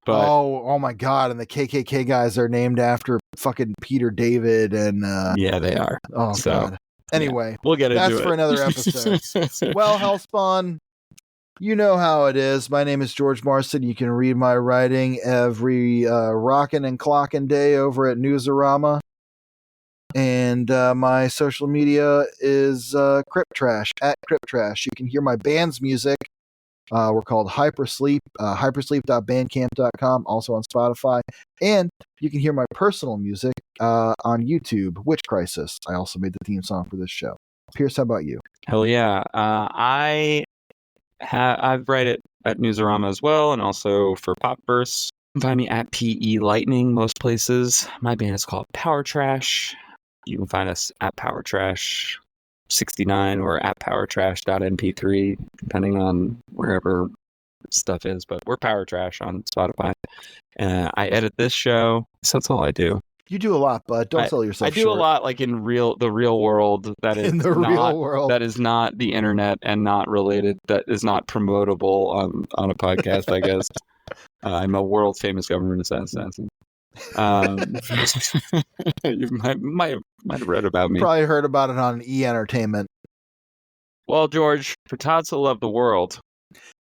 But oh my God! And the KKK guys are named after fucking Peter David and yeah, they are. Oh God. Anyway, we'll get into it. That's for another episode. Well, Hellspawn, you know how it is. My name is George Marston. You can read my writing every rockin' and clockin' day over at Newsarama. And my social media is Crypt Trash, at Crypt Trash. You can hear my band's music. We're called Hypersleep, hypersleep.bandcamp.com, also on Spotify. And you can hear my personal music on YouTube, Witch Crisis. I also made the theme song for this show. Pierce, how about you? Hell yeah. I write it at Newsarama as well, and also for Popverse. You can find me at PE Lightning most places. My band is called Power Trash. You can find us at Power Trash 69 or at powertrash.mp3, depending on wherever stuff is. But we're Power Trash on Spotify. I edit this show, so that's all I do. You do a lot, bud. Don't sell yourself short. I do short. a lot, like in the real world. That is in the real world. That is not the internet and not related. That is not promotable on a podcast. I guess I'm a world famous government assassin. You might have read about me. Probably heard about it on E! Entertainment. Well, George, for Todd so loved the world,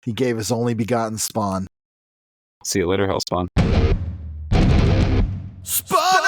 he gave his only begotten Spawn. See you later, Hellspawn. Spawn!